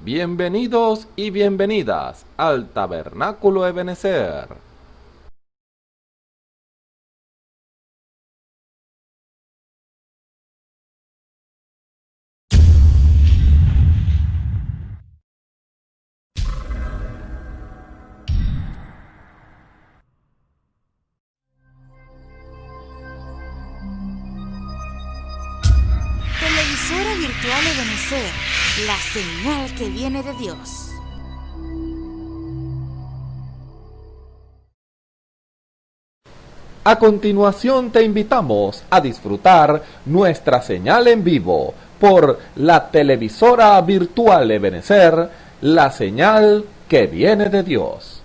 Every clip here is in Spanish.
Bienvenidos y bienvenidas al Tabernáculo Ebenezer. Televisora virtual Ebenezer, la señal que viene de Dios. A continuación te invitamos a disfrutar nuestra señal en vivo por la televisora virtual Ebenezer, la señal que viene de Dios.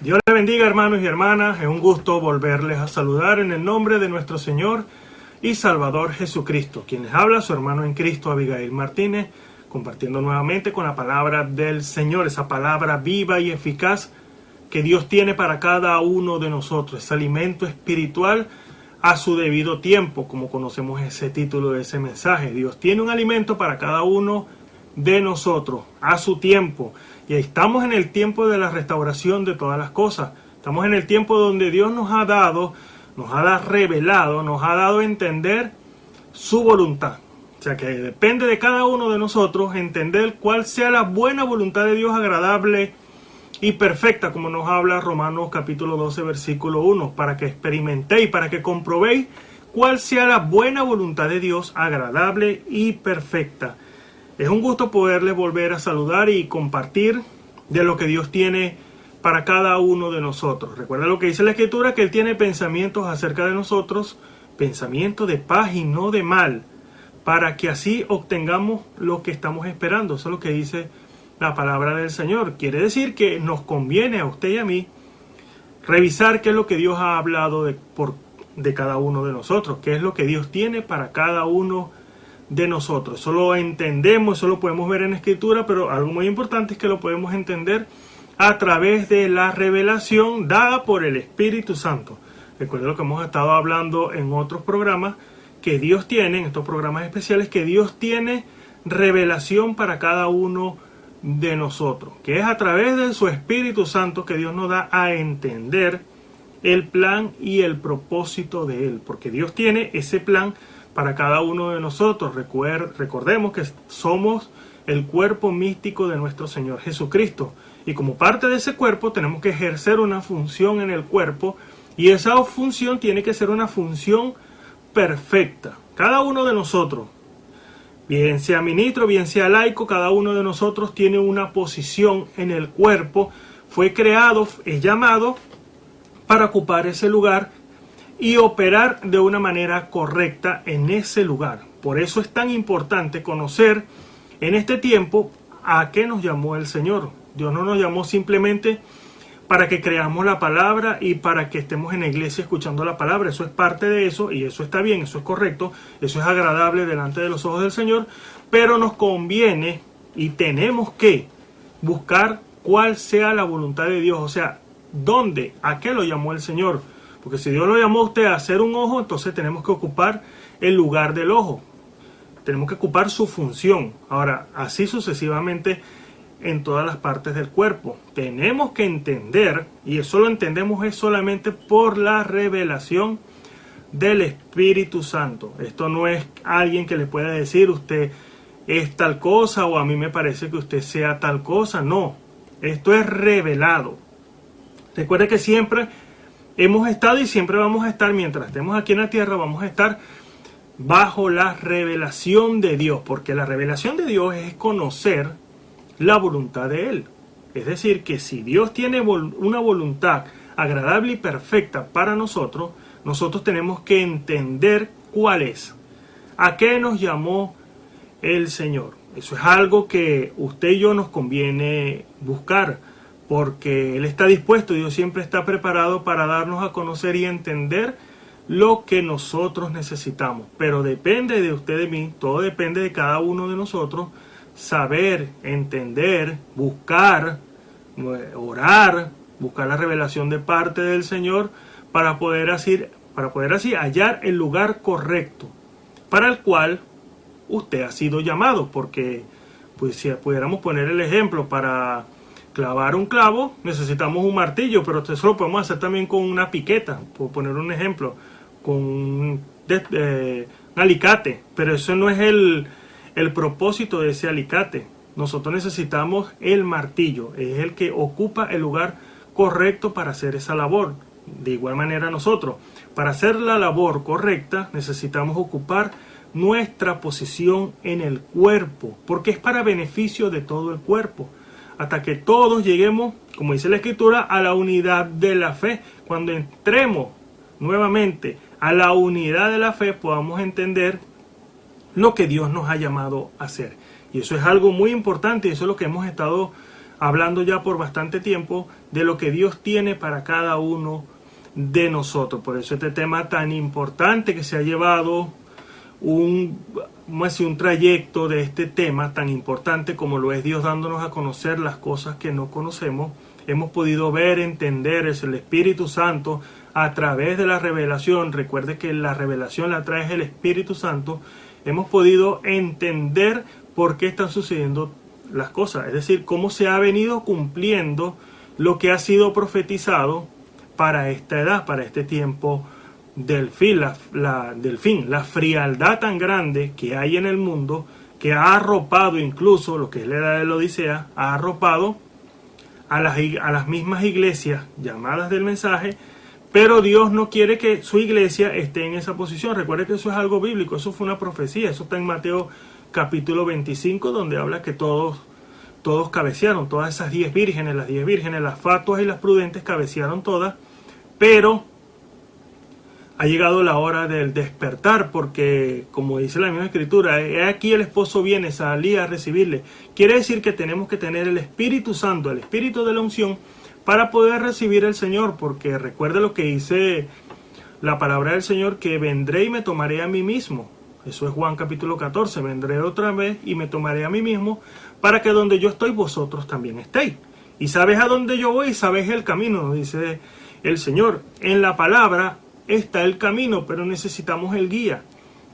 Dios les bendiga, hermanos y hermanas. Es un gusto volverles a saludar en el nombre de nuestro Señor y Salvador Jesucristo. Quien les habla, su hermano en Cristo, Abigail Martínez, compartiendo nuevamente con la palabra del Señor, esa palabra viva y eficaz que Dios tiene para cada uno de nosotros, ese alimento espiritual a su debido tiempo, como conocemos ese título de ese mensaje. Dios tiene un alimento para cada uno de nosotros a su tiempo. Y estamos en el tiempo de la restauración de todas las cosas. Estamos en el tiempo donde Dios nos ha revelado, nos ha dado a entender su voluntad. O sea que depende de cada uno de nosotros entender cuál sea la buena voluntad de Dios, agradable y perfecta, como nos habla Romanos capítulo 12, versículo 1, para que experimentéis, para que comprobéis cuál sea la buena voluntad de Dios, agradable y perfecta. Es un gusto poderles volver a saludar y compartir de lo que Dios tiene para cada uno de nosotros. Recuerda lo que dice la Escritura, que Él tiene pensamientos acerca de nosotros, pensamientos de paz y no de mal, para que así obtengamos lo que estamos esperando. Eso es lo que dice la palabra del Señor. Quiere decir que nos conviene a usted y a mí revisar qué es lo que Dios ha hablado de cada uno de nosotros, qué es lo que Dios tiene para cada uno de nosotros. Eso lo entendemos, eso lo podemos ver en Escritura, pero algo muy importante es que lo podemos entender a través de la revelación dada por el Espíritu Santo. Recuerden lo que hemos estado hablando en otros programas, que Dios tiene, en estos programas especiales, que Dios tiene revelación para cada uno de nosotros, que es a través de su Espíritu Santo que Dios nos da a entender el plan y el propósito de Él, porque Dios tiene ese plan para cada uno de nosotros. Recordemos que somos el cuerpo místico de nuestro Señor Jesucristo, y como parte de ese cuerpo tenemos que ejercer una función en el cuerpo, y esa función tiene que ser una función perfecta. Cada uno de nosotros, bien sea ministro, bien sea laico, cada uno de nosotros tiene una posición en el cuerpo, fue creado, es llamado para ocupar ese lugar y operar de una manera correcta en ese lugar. Por eso es tan importante conocer en este tiempo a qué nos llamó el Señor. Dios no nos llamó simplemente para que creamos la palabra y para que estemos en la iglesia escuchando la palabra. Eso es parte de eso y eso está bien, eso es correcto, eso es agradable delante de los ojos del Señor, pero nos conviene y tenemos que buscar cuál sea la voluntad de Dios, o sea, dónde, a qué lo llamó el Señor. Porque si Dios lo llamó a usted a hacer un ojo, entonces tenemos que ocupar el lugar del ojo. Tenemos que ocupar su función. Ahora, así sucesivamente en todas las partes del cuerpo. Tenemos que entender, y eso lo entendemos es solamente por la revelación del Espíritu Santo. Esto no es alguien que le pueda decir usted es tal cosa o a mí me parece que usted sea tal cosa. No, esto es revelado. Recuerde que siempre hemos estado y siempre vamos a estar, mientras estemos aquí en la tierra, vamos a estar bajo la revelación de Dios, porque la revelación de Dios es conocer la voluntad de Él. Es decir, que si Dios tiene una voluntad agradable y perfecta para nosotros, nosotros tenemos que entender cuál es, a qué nos llamó el Señor. Eso es algo que usted y yo nos conviene buscar, porque Él está dispuesto, Dios siempre está preparado para darnos a conocer y entender lo que nosotros necesitamos. Pero depende de usted, de mí, todo depende de cada uno de nosotros, saber, entender, buscar, orar, buscar la revelación de parte del Señor para poder así hallar el lugar correcto para el cual usted ha sido llamado. Porque pues, si pudiéramos poner el ejemplo, para clavar un clavo necesitamos un martillo, pero eso lo podemos hacer también con una piqueta, por poner un ejemplo, con un alicate, pero eso no es el propósito de ese alicate. Nosotros necesitamos el martillo, es el que ocupa el lugar correcto para hacer esa labor. De igual manera nosotros, para hacer la labor correcta, necesitamos ocupar nuestra posición en el cuerpo, porque es para beneficio de todo el cuerpo, hasta que todos lleguemos, como dice la Escritura, a la unidad de la fe. Cuando entremos nuevamente a la unidad de la fe, podamos entender lo que Dios nos ha llamado a hacer. Y eso es algo muy importante, y eso es lo que hemos estado hablando ya por bastante tiempo de lo que Dios tiene para cada uno de nosotros. Por eso este tema tan importante que se ha llevado un trayecto de este tema tan importante como lo es Dios dándonos a conocer las cosas que no conocemos. Hemos podido ver, entender, es el Espíritu Santo a través de la revelación. Recuerde que la revelación la trae el Espíritu Santo. Hemos podido entender por qué están sucediendo las cosas, es decir, cómo se ha venido cumpliendo lo que ha sido profetizado para esta edad, para este tiempo del fin, la frialdad tan grande que hay en el mundo, que ha arropado incluso lo que es la edad de la Odisea, ha arropado a las mismas iglesias llamadas del mensaje, pero Dios no quiere que su iglesia esté en esa posición. Recuerde que eso es algo bíblico, eso fue una profecía, eso está en Mateo capítulo 25, donde habla que todos cabecearon, todas esas 10 vírgenes, las fatuas y las prudentes cabecearon todas, pero ha llegado la hora del despertar, porque como dice la misma escritura, aquí el esposo viene, salí a recibirle. Quiere decir que tenemos que tener el Espíritu Santo, el Espíritu de la unción, para poder recibir al Señor, porque recuerde lo que dice la palabra del Señor, que vendré y me tomaré a mí mismo. Eso es Juan capítulo 14, vendré otra vez y me tomaré a mí mismo, para que donde yo estoy vosotros también estéis. Y sabes a dónde yo voy, sabes el camino, dice el Señor. En la palabra está el camino, pero necesitamos el guía.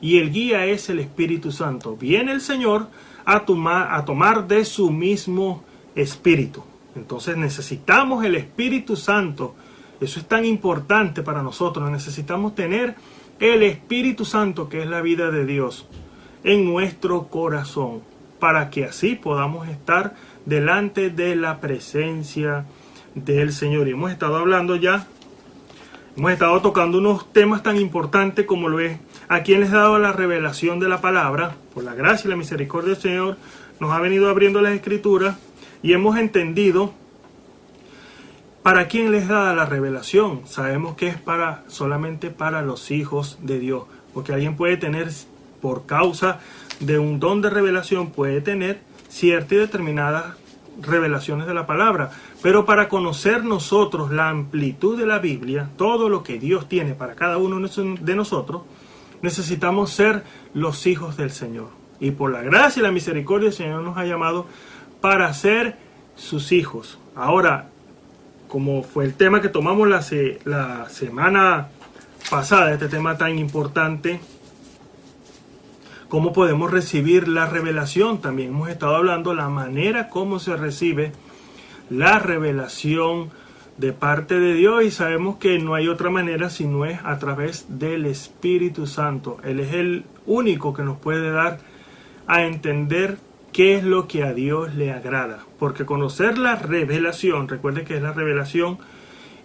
Y el guía es el Espíritu Santo. Viene el Señor a tomar de su mismo Espíritu. Entonces necesitamos el Espíritu Santo. Eso es tan importante para nosotros. Necesitamos tener el Espíritu Santo, que es la vida de Dios, en nuestro corazón, para que así podamos estar delante de la presencia del Señor. Y hemos estado tocando unos temas tan importantes como lo es a quien les ha dado la revelación de la palabra. Por la gracia y la misericordia del Señor nos ha venido abriendo las Escrituras y hemos entendido para quién les da la revelación. Sabemos que es solamente para los hijos de Dios, porque alguien puede tener, por causa de un don de revelación, puede tener ciertas y determinadas revelaciones de la palabra, pero para conocer nosotros la amplitud de la Biblia, todo lo que Dios tiene para cada uno de nosotros, necesitamos ser los hijos del Señor. Y por la gracia y la misericordia, el Señor nos ha llamado para ser sus hijos. Ahora, como fue el tema que tomamos la semana pasada, este tema tan importante, ¿cómo podemos recibir la revelación? También hemos estado hablando de la manera como se recibe la revelación de parte de Dios, y sabemos que no hay otra manera si no es a través del Espíritu Santo. Él es el único que nos puede dar a entender qué es lo que a Dios le agrada, porque conocer la revelación, recuerde que es la revelación,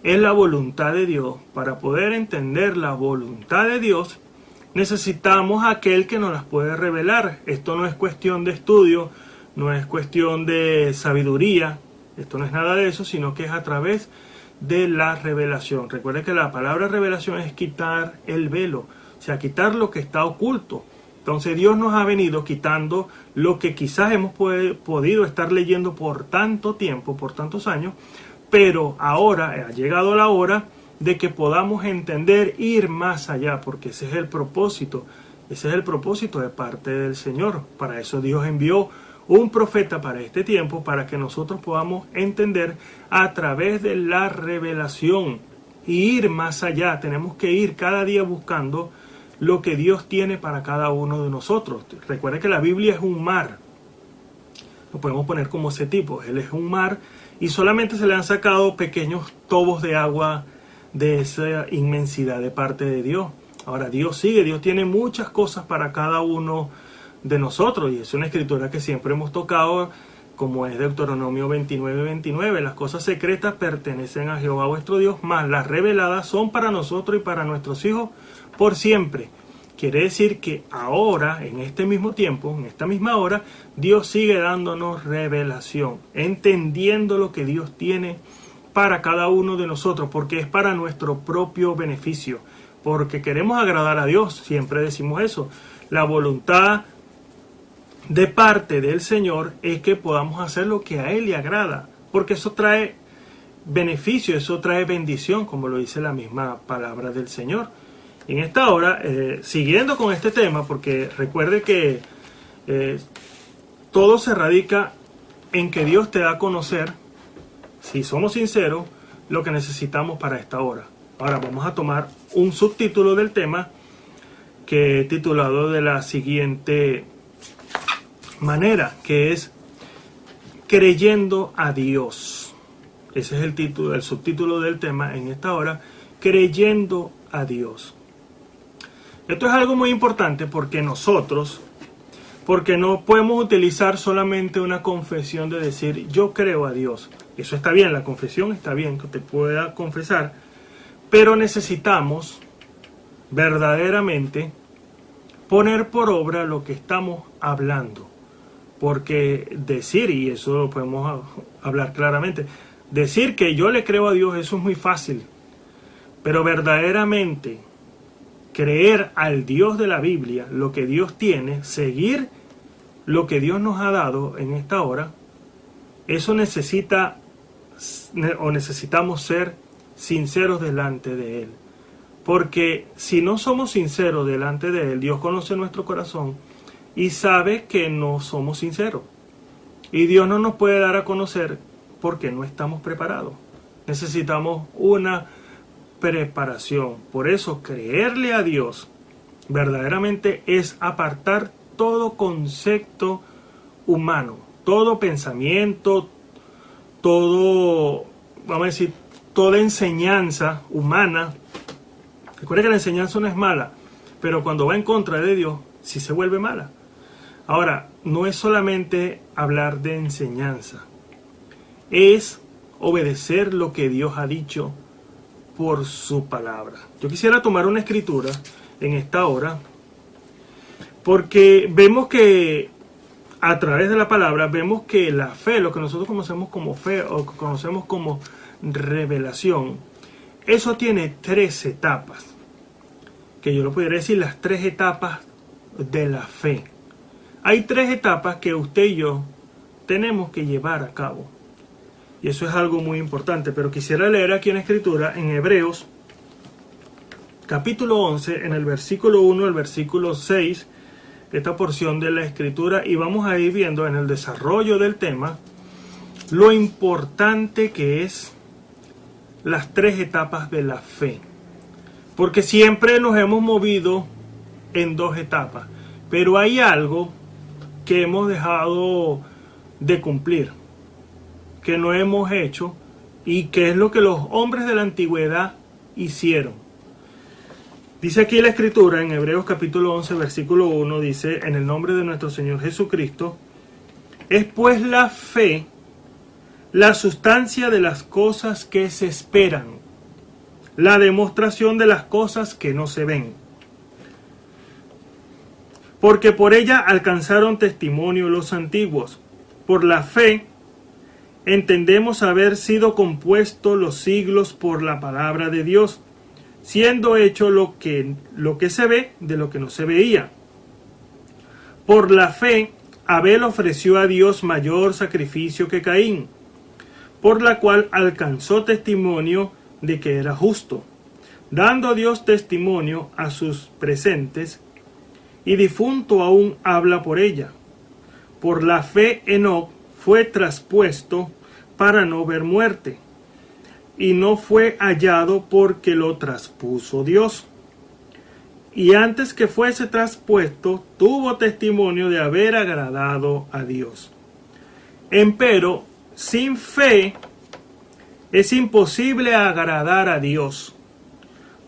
es la voluntad de Dios. Para poder entender la voluntad de Dios, necesitamos a aquel que nos las puede revelar. Esto no es cuestión de estudio, no es cuestión de sabiduría, esto no es nada de eso, sino que es a través de la revelación. Recuerde que la palabra revelación es quitar el velo, o sea, quitar lo que está oculto. Entonces Dios nos ha venido quitando lo que quizás hemos podido estar leyendo por tanto tiempo, por tantos años, pero ahora ha llegado la hora de que podamos entender, ir más allá, porque ese es el propósito de parte del Señor. Para eso Dios envió un profeta para este tiempo, para que nosotros podamos entender a través de la revelación y ir más allá. Tenemos que ir cada día buscando lo que Dios tiene para cada uno de nosotros. Recuerde que la Biblia es un mar. Lo podemos poner como ese tipo. Él es un mar y solamente se le han sacado pequeños tobos de agua de esa inmensidad de parte de Dios. Ahora Dios sigue, Dios tiene muchas cosas para cada uno de nosotros, y es una escritura que siempre hemos tocado, como es Deuteronomio 29:29. Las cosas secretas pertenecen a Jehová vuestro Dios, mas las reveladas son para nosotros y para nuestros hijos por siempre. Quiere decir que ahora, en este mismo tiempo, en esta misma hora, Dios sigue dándonos revelación, entendiendo lo que Dios tiene para cada uno de nosotros, porque es para nuestro propio beneficio, porque queremos agradar a Dios. Siempre decimos eso. La voluntad de parte del Señor es que podamos hacer lo que a Él le agrada. porque eso trae beneficio, eso trae bendición, como lo dice la misma palabra del Señor. En esta hora, siguiendo con este tema, porque recuerde que todo se radica en que Dios te da a conocer, si somos sinceros, lo que necesitamos para esta hora. Ahora vamos a tomar un subtítulo del tema que he titulado de la siguiente manera, que es creyendo a Dios. Ese es el subtítulo del tema en esta hora, creyendo a Dios. Esto es algo muy importante porque porque no podemos utilizar solamente una confesión de decir yo creo a Dios. Eso está bien, la confesión está bien, que te pueda confesar, pero necesitamos verdaderamente poner por obra lo que estamos hablando. Porque decir, y eso lo podemos hablar claramente, decir que yo le creo a Dios, eso es muy fácil. Pero verdaderamente creer al Dios de la Biblia, lo que Dios tiene, seguir lo que Dios nos ha dado en esta hora, eso necesitamos ser sinceros delante de Él. Porque si no somos sinceros delante de Él, Dios conoce nuestro corazón y sabe que no somos sinceros. Y Dios no nos puede dar a conocer porque no estamos preparados. Necesitamos una preparación. Por eso creerle a Dios verdaderamente es apartar todo concepto humano, todo pensamiento, vamos a decir, toda enseñanza humana. Recuerda que la enseñanza no es mala, pero cuando va en contra de Dios, sí se vuelve mala. Ahora, no es solamente hablar de enseñanza, es obedecer lo que Dios ha dicho por su palabra. Yo quisiera tomar una escritura en esta hora, porque vemos que a través de la palabra, vemos que la fe, lo que nosotros conocemos como fe o que conocemos como revelación, eso tiene 3 etapas, que yo lo podría decir las 3 etapas de la fe. Hay 3 etapas que usted y yo tenemos que llevar a cabo. Y eso es algo muy importante. Pero quisiera leer aquí en la Escritura, en Hebreos, capítulo 11, en el versículo 1 al versículo 6, esta porción de la Escritura. Y vamos a ir viendo en el desarrollo del tema lo importante que es las 3 etapas de la fe. Porque siempre nos hemos movido en 2 etapas. Pero hay algo que hemos dejado de cumplir, que no hemos hecho, y que es lo que los hombres de la antigüedad hicieron. Dice aquí la Escritura en Hebreos capítulo 11 versículo 1, dice: en el nombre de nuestro Señor Jesucristo, es pues la fe la sustancia de las cosas que se esperan, la demostración de las cosas que no se ven. Porque por ella alcanzaron testimonio los antiguos. Por la fe entendemos haber sido compuestos los siglos por la palabra de Dios, siendo hecho lo que se ve de lo que no se veía. Por la fe Abel ofreció a Dios mayor sacrificio que Caín, por la cual alcanzó testimonio de que era justo, dando a Dios testimonio a sus presentes, y difunto aún habla por ella. Por la fe Enoc fue traspuesto para no ver muerte, y no fue hallado porque lo traspuso Dios. Y antes que fuese traspuesto, tuvo testimonio de haber agradado a Dios. Empero, sin fe es imposible agradar a Dios,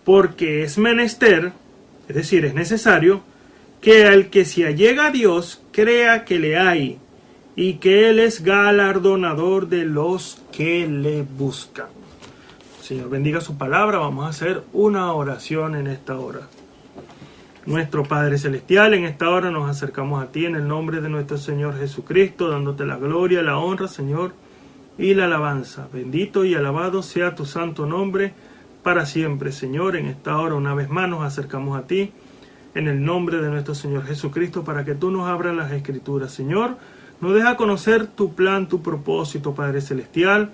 porque es menester, es decir, es necesario, que al que se allega a Dios crea que le hay, y que Él es galardonador de los que le buscan. Señor, bendiga su palabra. Vamos a hacer una oración en esta hora. Nuestro Padre Celestial, en esta hora nos acercamos a ti en el nombre de nuestro Señor Jesucristo, dándote la gloria, la honra, Señor, y la alabanza. Bendito y alabado sea tu santo nombre para siempre, Señor. En esta hora, una vez más, nos acercamos a ti en el nombre de nuestro Señor Jesucristo, para que tú nos abras las Escrituras. Señor, Nos deja conocer tu plan, tu propósito, Padre Celestial.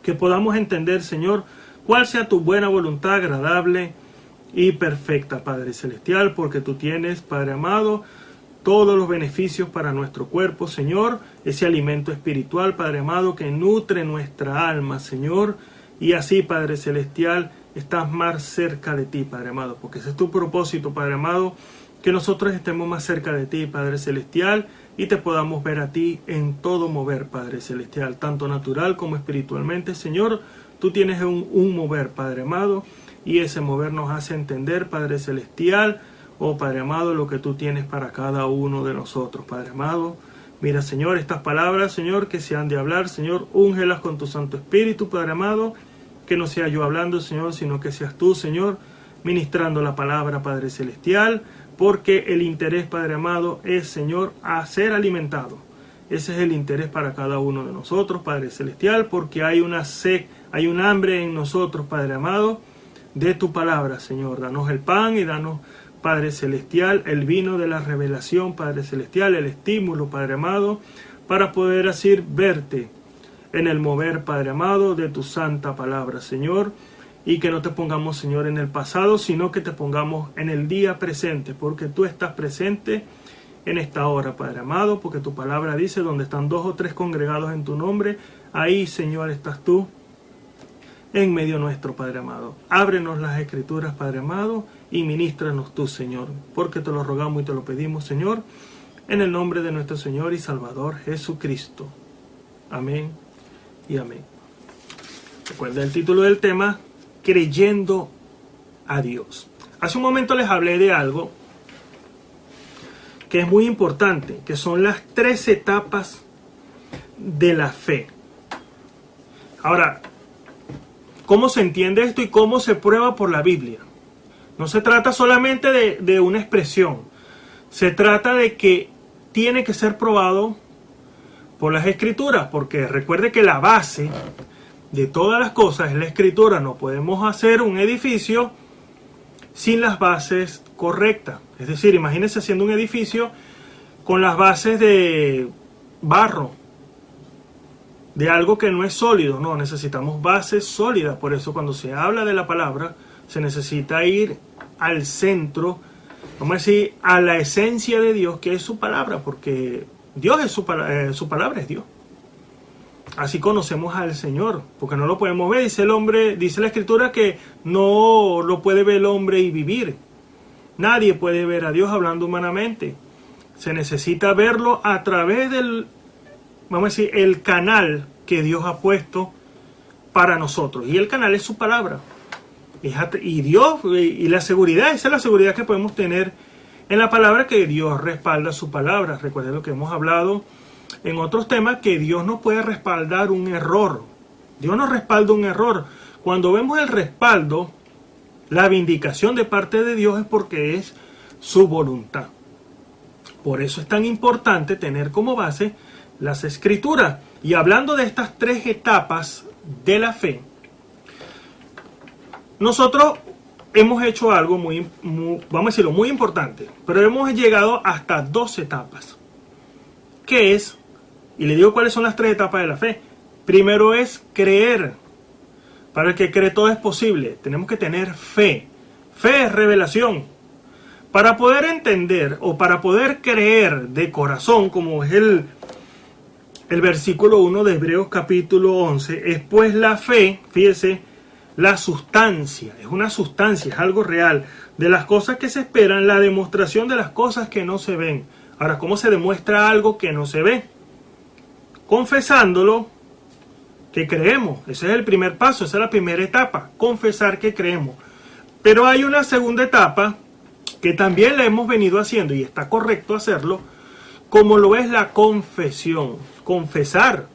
Que podamos entender, Señor, cuál sea tu buena voluntad, agradable y perfecta, Padre Celestial, porque tú tienes, Padre amado, todos los beneficios para nuestro cuerpo, Señor, ese alimento espiritual, Padre amado, que nutre nuestra alma, Señor, y así, Padre Celestial, estás más cerca de ti, Padre amado, porque ese es tu propósito, Padre amado, que nosotros estemos más cerca de ti, Padre Celestial, y te podamos ver a ti en todo mover, Padre Celestial, tanto natural como espiritualmente, Señor. Tú tienes un mover, Padre amado, y ese mover nos hace entender, Padre Celestial, oh Padre amado, lo que tú tienes para cada uno de nosotros, Padre amado. Mira, Señor, estas palabras, Señor, que se han de hablar, Señor, úngelas con tu Santo Espíritu, Padre amado, que no sea yo hablando, Señor, sino que seas tú, Señor, ministrando la palabra, Padre Celestial, porque el interés, Padre amado, es, Señor, a ser alimentado. Ese es el interés para cada uno de nosotros, Padre Celestial, porque hay una sed, hay un hambre en nosotros, Padre amado, de tu palabra, Señor. Danos el pan y danos, Padre Celestial, el vino de la revelación, Padre Celestial, el estímulo, Padre amado, para poder así verte en el mover, Padre amado, de tu santa palabra, Señor. Y que no te pongamos, Señor, en el pasado, sino que te pongamos en el día presente, porque tú estás presente en esta hora, Padre amado, porque tu palabra dice, donde están 2 o 3 congregados en tu nombre, ahí, Señor, estás tú en medio nuestro, Padre amado. Ábrenos las Escrituras, Padre amado, y ministranos tú, Señor, porque te lo rogamos y te lo pedimos, Señor, en el nombre de nuestro Señor y Salvador Jesucristo. Amén y amén. Recuerda el título del tema, creyendo a Dios. Hace un momento les hablé de algo que es muy importante, que son las 3 etapas de la fe. Ahora, ¿cómo se entiende esto y cómo se prueba por la Biblia? No se trata solamente de una expresión, se trata de que tiene que ser probado por las Escrituras, porque recuerde que la base de todas las cosas es la Escritura. No podemos hacer un edificio sin las bases correctas. Es decir, imagínense haciendo un edificio con las bases de barro, de algo que no es sólido. No, necesitamos bases sólidas. Por eso cuando se habla de la palabra, se necesita ir al centro, vamos a decir, a la esencia de Dios, que es su palabra, porque Dios es su palabra es Dios. Así conocemos al Señor, porque no lo podemos ver. Dice el hombre, dice la Escritura que no lo puede ver el hombre y vivir. Nadie puede ver a Dios hablando humanamente. Se necesita verlo a través del, vamos a decir, el canal que Dios ha puesto para nosotros. Y el canal es su palabra. Y Dios, y la seguridad, esa es la seguridad que podemos tener en la palabra, que Dios respalda su palabra. Recuerden lo que hemos hablado en otros temas, que Dios no puede respaldar un error. Dios no respalda un error. Cuando vemos el respaldo, la vindicación de parte de Dios, es porque es su voluntad. Por eso es tan importante tener como base las Escrituras. Y hablando de estas 3 etapas de la fe, nosotros hemos hecho algo muy, vamos a decirlo, muy importante, pero hemos llegado hasta 2 etapas, que es, y le digo cuáles son las 3 etapas de la fe. Primero es creer. Para el que cree todo es posible. Tenemos que tener fe. Fe es revelación. Para poder entender o para poder creer de corazón, como es el versículo 1 de Hebreos capítulo 11, es pues la fe, fíjese, la sustancia, es una sustancia, es algo real, de las cosas que se esperan, la demostración de las cosas que no se ven. Ahora, ¿cómo se demuestra algo que no se ve? Confesándolo, que creemos. Ese es el primer paso, esa es la primera etapa, confesar que creemos. Pero hay una segunda etapa que también la hemos venido haciendo y está correcto hacerlo, como lo es la confesión. Confesar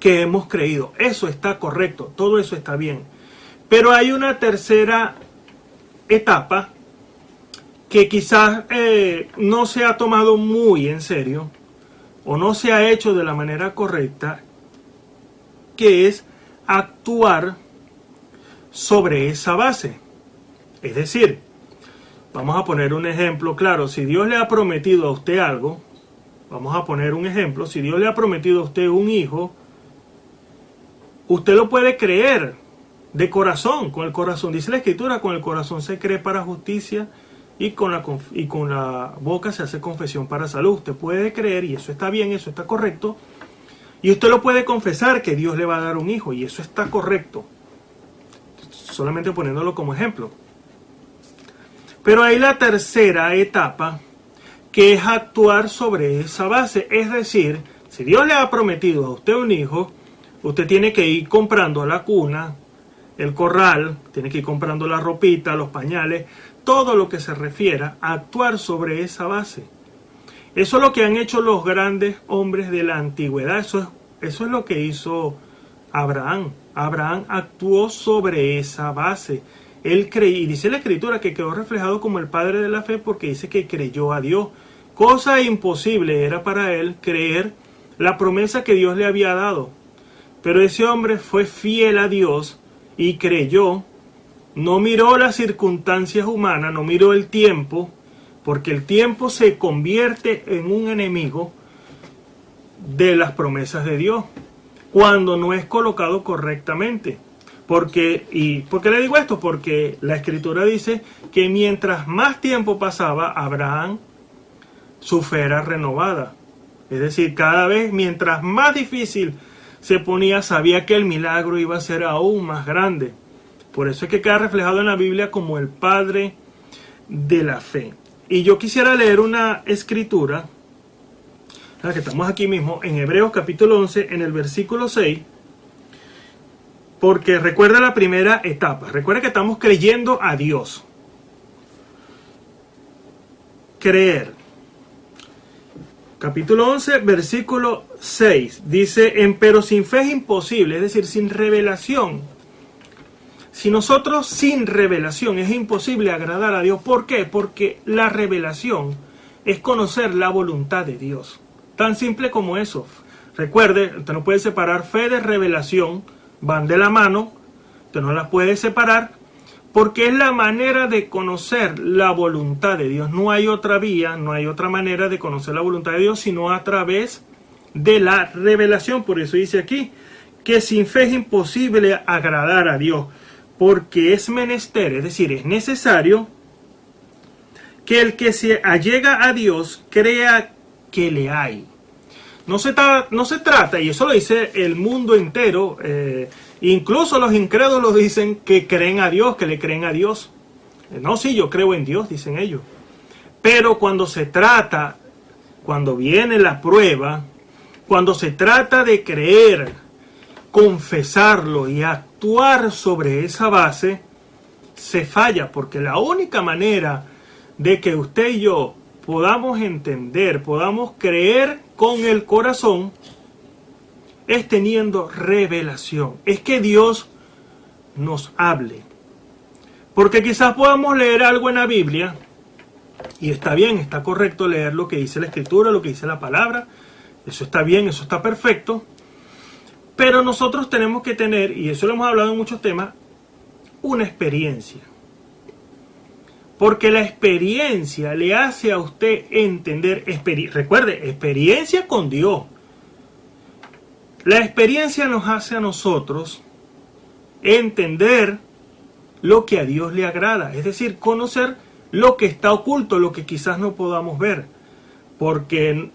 que hemos creído, eso está correcto, todo eso está bien. Pero hay una tercera etapa que quizás no se ha tomado muy en serio o no se ha hecho de la manera correcta, que es actuar sobre esa base. Es decir, vamos a poner un ejemplo claro. Si Dios le ha prometido a usted algo, vamos a poner un ejemplo, si Dios le ha prometido a usted un hijo, usted lo puede creer de corazón, con el corazón. Dice la Escritura, con el corazón se cree para justicia y con la boca se hace confesión para salud. Usted puede creer, y eso está bien, eso está correcto, y usted lo puede confesar que Dios le va a dar un hijo, y eso está correcto. Solamente poniéndolo como ejemplo. Pero hay la tercera etapa, que es actuar sobre esa base. Es decir, si Dios le ha prometido a usted un hijo, usted tiene que ir comprando la cuna, el corral, tiene que ir comprando la ropita, los pañales, todo lo que se refiera a actuar sobre esa base. Eso es lo que han hecho los grandes hombres de la antigüedad. Eso es lo que hizo Abraham. Abraham actuó sobre esa base. Él creyó, y dice la Escritura que quedó reflejado como el padre de la fe porque dice que creyó a Dios. Cosa imposible era para él creer la promesa que Dios le había dado. Pero ese hombre fue fiel a Dios y creyó. No miró las circunstancias humanas, no miró el tiempo, porque el tiempo se convierte en un enemigo de las promesas de Dios cuando no es colocado correctamente. ¿Por qué le digo esto? Porque la Escritura dice que mientras más tiempo pasaba, Abraham, su fe era renovada. Es decir, cada vez mientras más difícil se ponía, sabía que el milagro iba a ser aún más grande. Por eso es que queda reflejado en la Biblia como el padre de la fe. Y yo quisiera leer una escritura, que estamos aquí mismo, en Hebreos capítulo 11, en el versículo 6, porque recuerda la primera etapa. Recuerda que estamos creyendo a Dios. Creer. Capítulo 11, versículo 6. Dice, pero sin fe es imposible, es decir, sin revelación. Si nosotros sin revelación es imposible agradar a Dios. ¿Por qué? Porque la revelación es conocer la voluntad de Dios. Tan simple como eso. Recuerde, usted no puede separar fe de revelación. Van de la mano. Usted no las puede separar. Porque es la manera de conocer la voluntad de Dios. No hay otra vía, no hay otra manera de conocer la voluntad de Dios, sino a través de la revelación. Por eso dice aquí que sin fe es imposible agradar a Dios. Porque es menester, es decir, es necesario que el que se allega a Dios crea que le hay. No se trata, y eso lo dice el mundo entero, incluso los incrédulos dicen que creen a Dios, que le creen a Dios. No, sí, yo creo en Dios, dicen ellos. Pero cuando viene la prueba, cuando se trata de creer, confesarlo y actuar sobre esa base, se falla, porque la única manera de que usted y yo podamos entender, podamos creer con el corazón, es teniendo revelación. Es que Dios nos hable. Porque quizás podamos leer algo en la Biblia, y está bien, está correcto leer lo que dice la Escritura, lo que dice la palabra, eso está bien, eso está perfecto. Pero nosotros tenemos que tener, y eso lo hemos hablado en muchos temas, una experiencia. Porque la experiencia le hace a usted entender, recuerde, experiencia con Dios. La experiencia nos hace a nosotros entender lo que a Dios le agrada. Es decir, conocer lo que está oculto, lo que quizás no podamos ver. Porque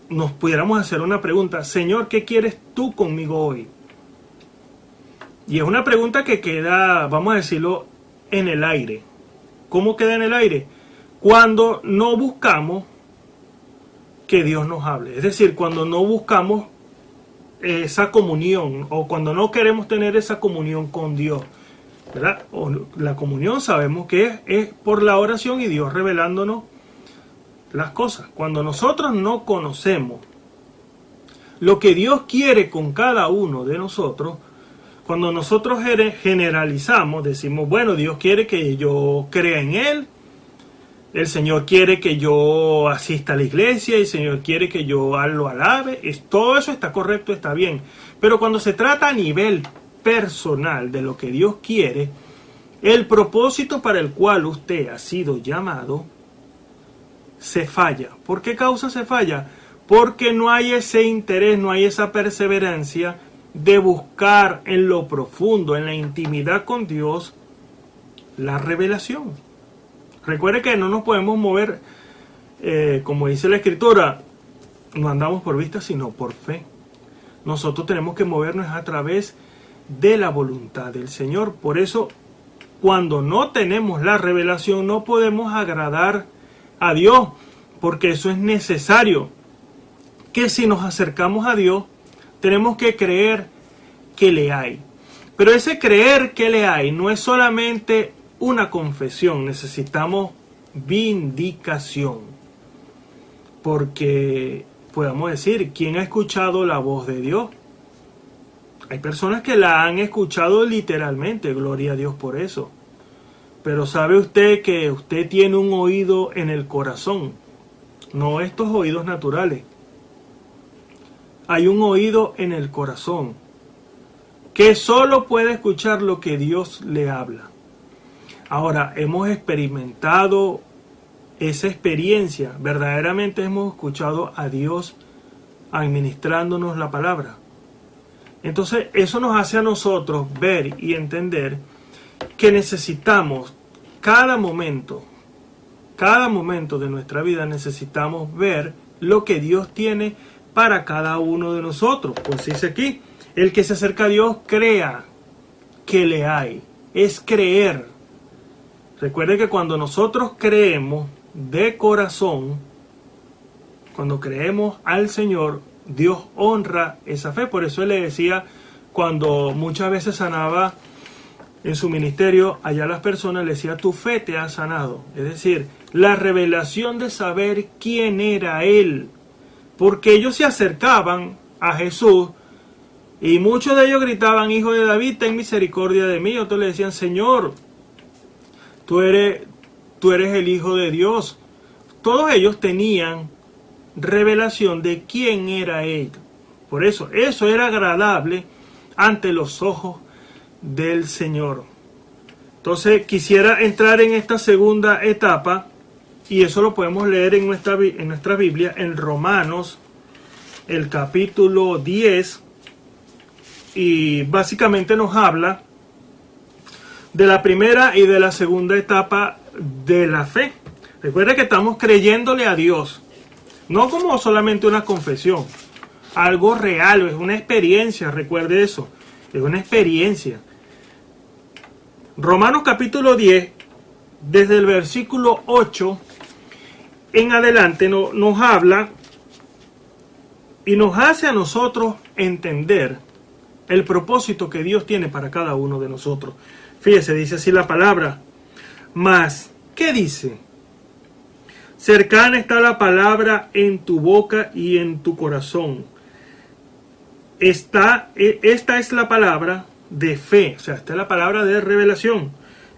nos pudiéramos hacer una pregunta: Señor, ¿qué quieres tú conmigo hoy? Y es una pregunta que queda, vamos a decirlo, en el aire. ¿Cómo queda en el aire? Cuando no buscamos que Dios nos hable. Es decir, cuando no buscamos esa comunión, o cuando no queremos tener esa comunión con Dios, ¿verdad? O la comunión sabemos que es por la oración y Dios revelándonos las cosas. Cuando nosotros no conocemos lo que Dios quiere con cada uno de nosotros, cuando nosotros generalizamos, decimos, bueno, Dios quiere que yo crea en Él, el Señor quiere que yo asista a la iglesia, el Señor quiere que yo lo alabe, todo eso está correcto, está bien. Pero cuando se trata a nivel personal de lo que Dios quiere, el propósito para el cual usted ha sido llamado, se falla. ¿Por qué causa se falla? porque no hay ese interés, no hay esa perseverancia de buscar en lo profundo, en la intimidad con Dios, la revelación. Recuerde que no nos podemos mover, como dice la Escritura, no andamos por vista sino por fe. Nosotros tenemos que movernos a través de la voluntad del Señor. Por eso, cuando no tenemos la revelación, no podemos agradar a Dios, porque eso es necesario. Que si nos acercamos a Dios, tenemos que creer que le hay. Pero ese creer que le hay no es solamente una confesión, necesitamos vindicación. Porque podemos decir, ¿quién ha escuchado la voz de Dios? Hay personas que la han escuchado literalmente, gloria a Dios por eso. Pero ¿sabe usted que usted tiene un oído en el corazón? No estos oídos naturales. Hay un oído en el corazón que solo puede escuchar lo que Dios le habla. Ahora, hemos experimentado esa experiencia. Verdaderamente hemos escuchado a Dios administrándonos la palabra. Entonces, eso nos hace a nosotros ver y entender que necesitamos cada momento de nuestra vida, necesitamos ver lo que Dios tiene para cada uno de nosotros. Pues dice aquí, el que se acerca a Dios crea que le hay. Es creer. Recuerde que cuando nosotros creemos de corazón, cuando creemos al Señor, Dios honra esa fe. Por eso Él le decía, cuando muchas veces sanaba en su ministerio, allá las personas le decía, tu fe te ha sanado. Es decir, la revelación de saber quién era Él. Porque ellos se acercaban a Jesús y muchos de ellos gritaban, Hijo de David, ten misericordia de mí. Otros le decían, Señor, tú eres el Hijo de Dios. Todos ellos tenían revelación de quién era Él. Por eso era agradable ante los ojos del Señor. Entonces quisiera entrar en esta segunda etapa, y eso lo podemos leer en nuestra Biblia, en Romanos, el capítulo 10, y básicamente nos habla de la primera y de la segunda etapa de la fe. Recuerda que estamos creyéndole a Dios, no como solamente una confesión, algo real, es una experiencia, recuerde eso, es una experiencia. Romanos capítulo 10, desde el versículo 8 en adelante, nos habla y nos hace a nosotros entender el propósito que Dios tiene para cada uno de nosotros. Fíjese, dice así la palabra, mas, ¿qué dice? Cercana está la palabra en tu boca y en tu corazón. Esta es la palabra de fe, o sea, esta es la palabra de revelación,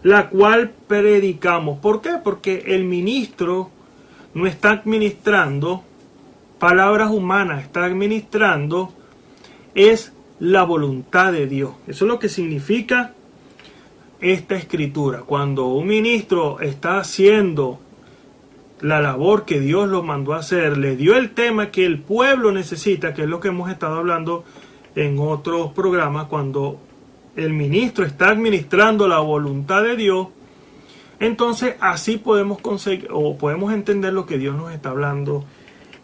la cual predicamos. ¿Por qué? Porque el ministro no está administrando palabras humanas, está administrando es la voluntad de Dios. Eso es lo que significa esta escritura. Cuando un ministro está haciendo la labor que Dios lo mandó a hacer, le dio el tema que el pueblo necesita, que es lo que hemos estado hablando en otros programas, cuando el ministro está administrando la voluntad de Dios, entonces así podemos conseguir o podemos entender lo que Dios nos está hablando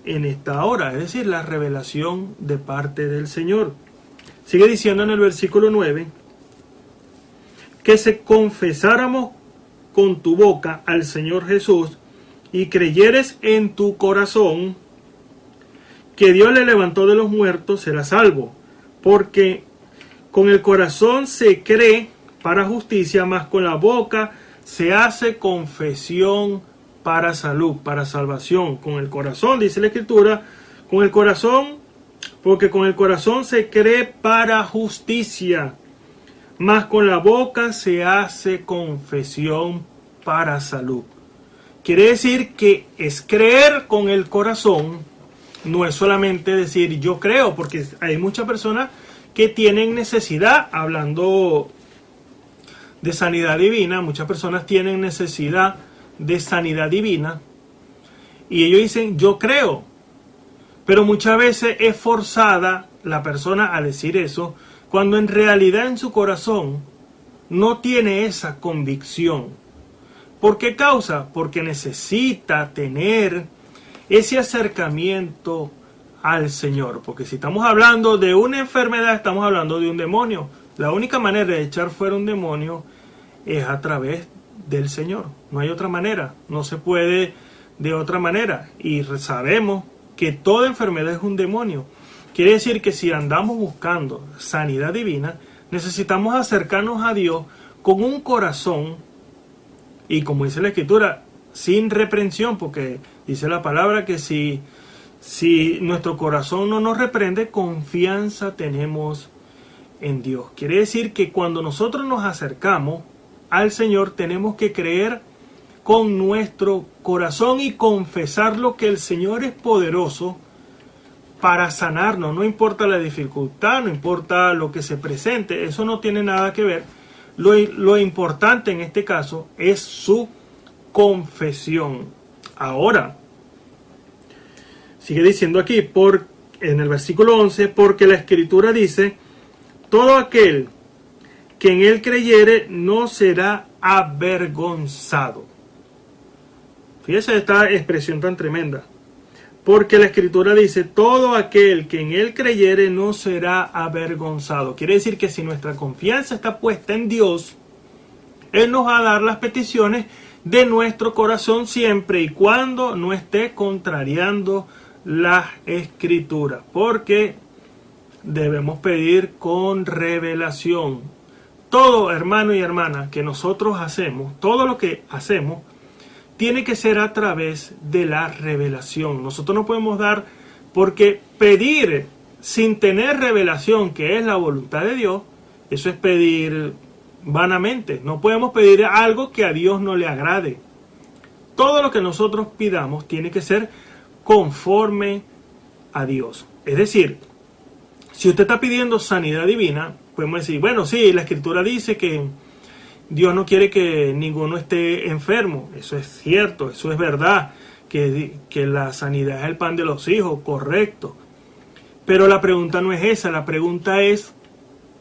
en esta hora, es decir, la revelación de parte del Señor. Sigue diciendo en el versículo 9, que se confesáramos con tu boca al Señor Jesús y creyeres en tu corazón que Dios le levantó de los muertos, serás salvo. Porque con el corazón se cree para justicia, mas con la boca se hace confesión para salud, para salvación. Con el corazón, dice la Escritura, con el corazón, porque con el corazón se cree para justicia, mas con la boca se hace confesión para salud. Quiere decir que es creer con el corazón, no es solamente decir yo creo, porque hay muchas personas que tienen necesidad, hablando de sanidad divina, muchas personas tienen necesidad de sanidad divina y ellos dicen yo creo, Pero muchas veces es forzada la persona a decir eso, cuando en realidad en su corazón no tiene esa convicción. ¿Por qué causa? Porque necesita tener ese acercamiento al Señor. Porque si estamos hablando de una enfermedad, estamos hablando de un demonio. La única manera de echar fuera un demonio es a través del Señor. No hay otra manera. No se puede de otra manera. Y sabemos que toda enfermedad es un demonio. Quiere decir que si andamos buscando sanidad divina, necesitamos acercarnos a Dios con un corazón, y como dice la Escritura, sin reprensión, porque dice la palabra que si nuestro corazón no nos reprende, confianza tenemos en Dios. Quiere decir que cuando nosotros nos acercamos al Señor, tenemos que creer con nuestro corazón y confesar que el Señor es poderoso para sanarnos. No importa la dificultad, no importa lo que se presente, eso no tiene nada que ver. Lo importante en este caso es su confesión. Ahora, sigue diciendo aquí, en el versículo 11, porque la Escritura dice, todo aquel que en él creyere no será avergonzado. Fíjese esta expresión tan tremenda. Porque la Escritura dice, todo aquel que en él creyere no será avergonzado. Quiere decir que si nuestra confianza está puesta en Dios, Él nos va a dar las peticiones de nuestro corazón siempre y cuando no esté contrariando las Escrituras. Porque debemos pedir con revelación. Todo, hermano y hermana, que nosotros hacemos, todo lo que hacemos, tiene que ser a través de la revelación. Nosotros no podemos dar, porque pedir sin tener revelación, que es la voluntad de Dios, eso es pedir vanamente. No podemos pedir algo que a Dios no le agrade. Todo lo que nosotros pidamos tiene que ser conforme a Dios. Es decir, si usted está pidiendo sanidad divina, podemos decir, bueno, sí, la Escritura dice que Dios no quiere que ninguno esté enfermo. Eso es cierto, eso es verdad, que la sanidad es el pan de los hijos, correcto. Pero la pregunta no es esa, la pregunta es,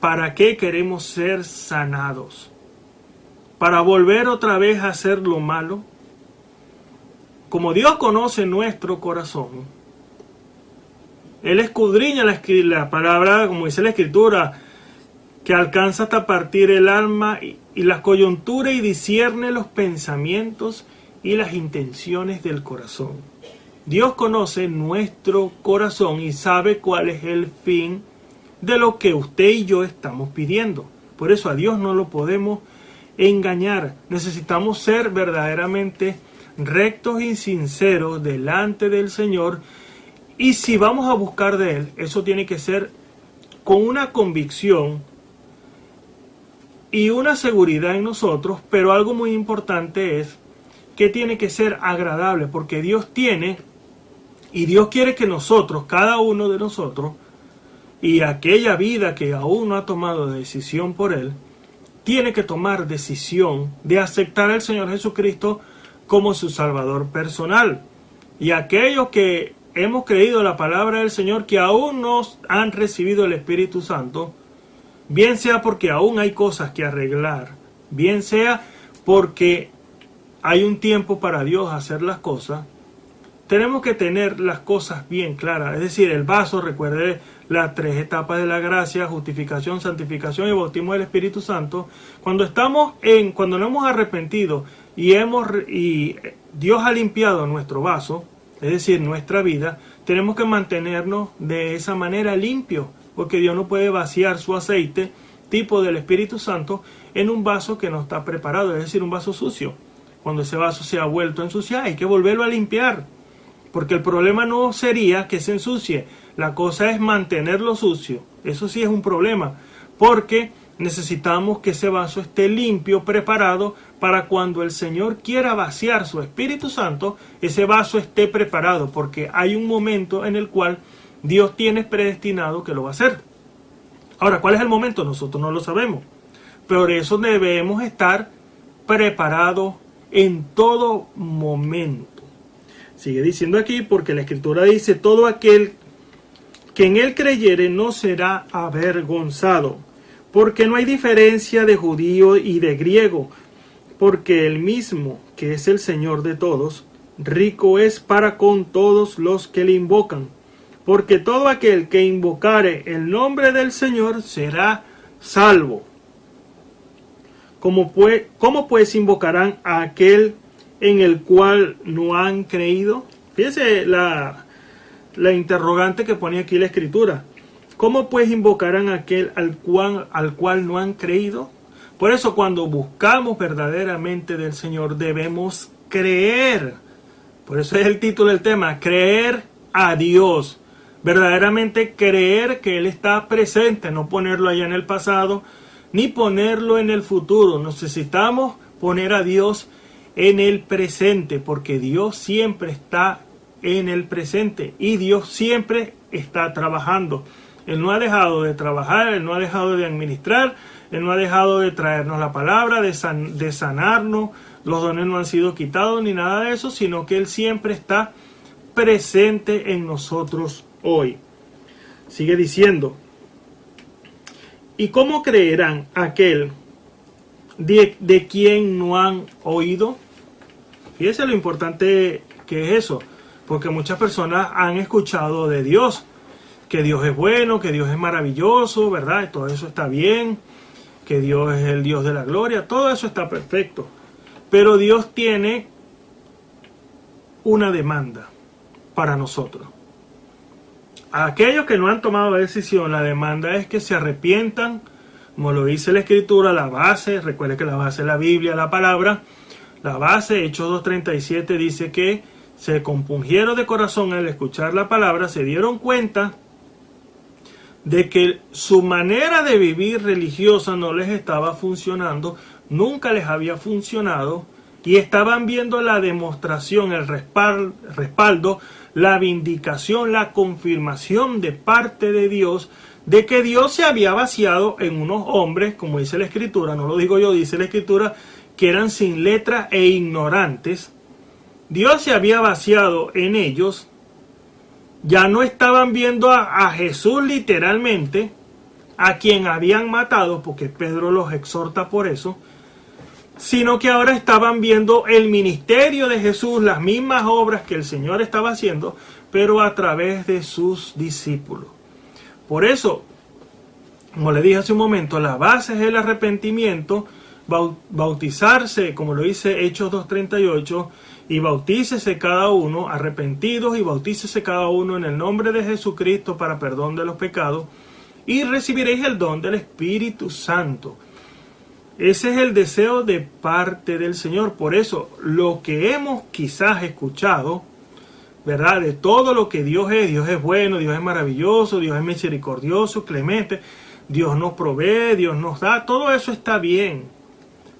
¿para qué queremos ser sanados? ¿Para volver otra vez a hacer lo malo? Como Dios conoce nuestro corazón, Él escudriña la palabra, como dice la Escritura, que alcanza hasta partir el alma y las coyunturas y discierne los pensamientos y las intenciones del corazón. Dios conoce nuestro corazón y sabe cuál es el fin de lo que usted y yo estamos pidiendo. Por eso a Dios no lo podemos engañar. Necesitamos ser verdaderamente rectos y sinceros delante del Señor. Y si vamos a buscar de Él, eso tiene que ser con una convicción y una seguridad en nosotros, pero algo muy importante es que tiene que ser agradable, porque Dios tiene y Dios quiere que nosotros, cada uno de nosotros, y aquella vida que aún no ha tomado decisión por Él, tiene que tomar decisión de aceptar al Señor Jesucristo como su Salvador personal. Y aquellos que hemos creído la palabra del Señor, que aún no han recibido el Espíritu Santo, bien sea porque aún hay cosas que arreglar, bien sea porque hay un tiempo para Dios hacer las cosas, tenemos que tener las cosas bien claras. Es decir, el vaso, recuerde las 3 etapas de la gracia: justificación, santificación y bautismo del Espíritu Santo. Cuando no hemos arrepentido y Dios ha limpiado nuestro vaso, es decir, nuestra vida, tenemos que mantenernos de esa manera limpios, porque Dios no puede vaciar su aceite, tipo del Espíritu Santo, en un vaso que no está preparado, es decir, un vaso sucio. Cuando ese vaso se ha vuelto a ensuciar, hay que volverlo a limpiar, porque el problema no sería que se ensucie, la cosa es mantenerlo sucio. Eso sí es un problema, porque necesitamos que ese vaso esté limpio, preparado, para cuando el Señor quiera vaciar su Espíritu Santo, ese vaso esté preparado, porque hay un momento en el cual Dios tiene predestinado que lo va a hacer. Ahora, ¿cuál es el momento? Nosotros no lo sabemos. Por eso debemos estar preparados en todo momento. Sigue diciendo aquí, porque la Escritura dice, todo aquel que en él creyere no será avergonzado, porque no hay diferencia de judío y de griego, porque el mismo, que es el Señor de todos, rico es para con todos los que le invocan, porque todo aquel que invocare el nombre del Señor será salvo. ¿Cómo pues invocarán a aquel en el cual no han creído? Fíjense la interrogante que pone aquí la Escritura. ¿Cómo pues invocarán a aquel al cual no han creído? Por eso cuando buscamos verdaderamente del Señor debemos creer. Por eso es el título del tema, creer a Dios. Verdaderamente creer que Él está presente, no ponerlo allá en el pasado, ni ponerlo en el futuro. Necesitamos poner a Dios en el presente, porque Dios siempre está en el presente y Dios siempre está trabajando. Él no ha dejado de trabajar, Él no ha dejado de administrar, Él no ha dejado de traernos la palabra, de sanarnos, los dones no han sido quitados ni nada de eso, sino que Él siempre está presente en nosotros hoy. Sigue diciendo, ¿y cómo creerán aquel de quien no han oído? Fíjese lo importante que es eso, porque muchas personas han escuchado de Dios, que Dios es bueno, que Dios es maravilloso, ¿verdad? Todo eso está bien, que Dios es el Dios de la gloria, todo eso está perfecto. Pero Dios tiene una demanda para nosotros. A aquellos que no han tomado la decisión, la demanda es que se arrepientan, como lo dice la Escritura, la base, recuerde que la base es la Biblia, la palabra, la base, Hechos 2:37 dice que se compungieron de corazón al escuchar la palabra, se dieron cuenta de que su manera de vivir religiosa no les estaba funcionando, nunca les había funcionado, y estaban viendo la demostración, el respaldo, la vindicación, la confirmación de parte de Dios, de que Dios se había vaciado en unos hombres, como dice la Escritura, no lo digo yo, dice la Escritura, que eran sin letra e ignorantes. Dios se había vaciado en ellos. Ya no estaban viendo a Jesús literalmente, a quien habían matado, porque Pedro los exhorta por eso, sino que ahora estaban viendo el ministerio de Jesús, las mismas obras que el Señor estaba haciendo, pero a través de sus discípulos. Por eso, como le dije hace un momento, la base es el arrepentimiento, bautizarse, como lo dice Hechos 2:38, y bautícese cada uno, arrepentidos, y bautícese cada uno en el nombre de Jesucristo para perdón de los pecados, y recibiréis el don del Espíritu Santo. Ese es el deseo de parte del Señor. Por eso, lo que hemos quizás escuchado, ¿verdad? De todo lo que Dios es bueno, Dios es maravilloso, Dios es misericordioso, clemente, Dios nos provee, Dios nos da, todo eso está bien.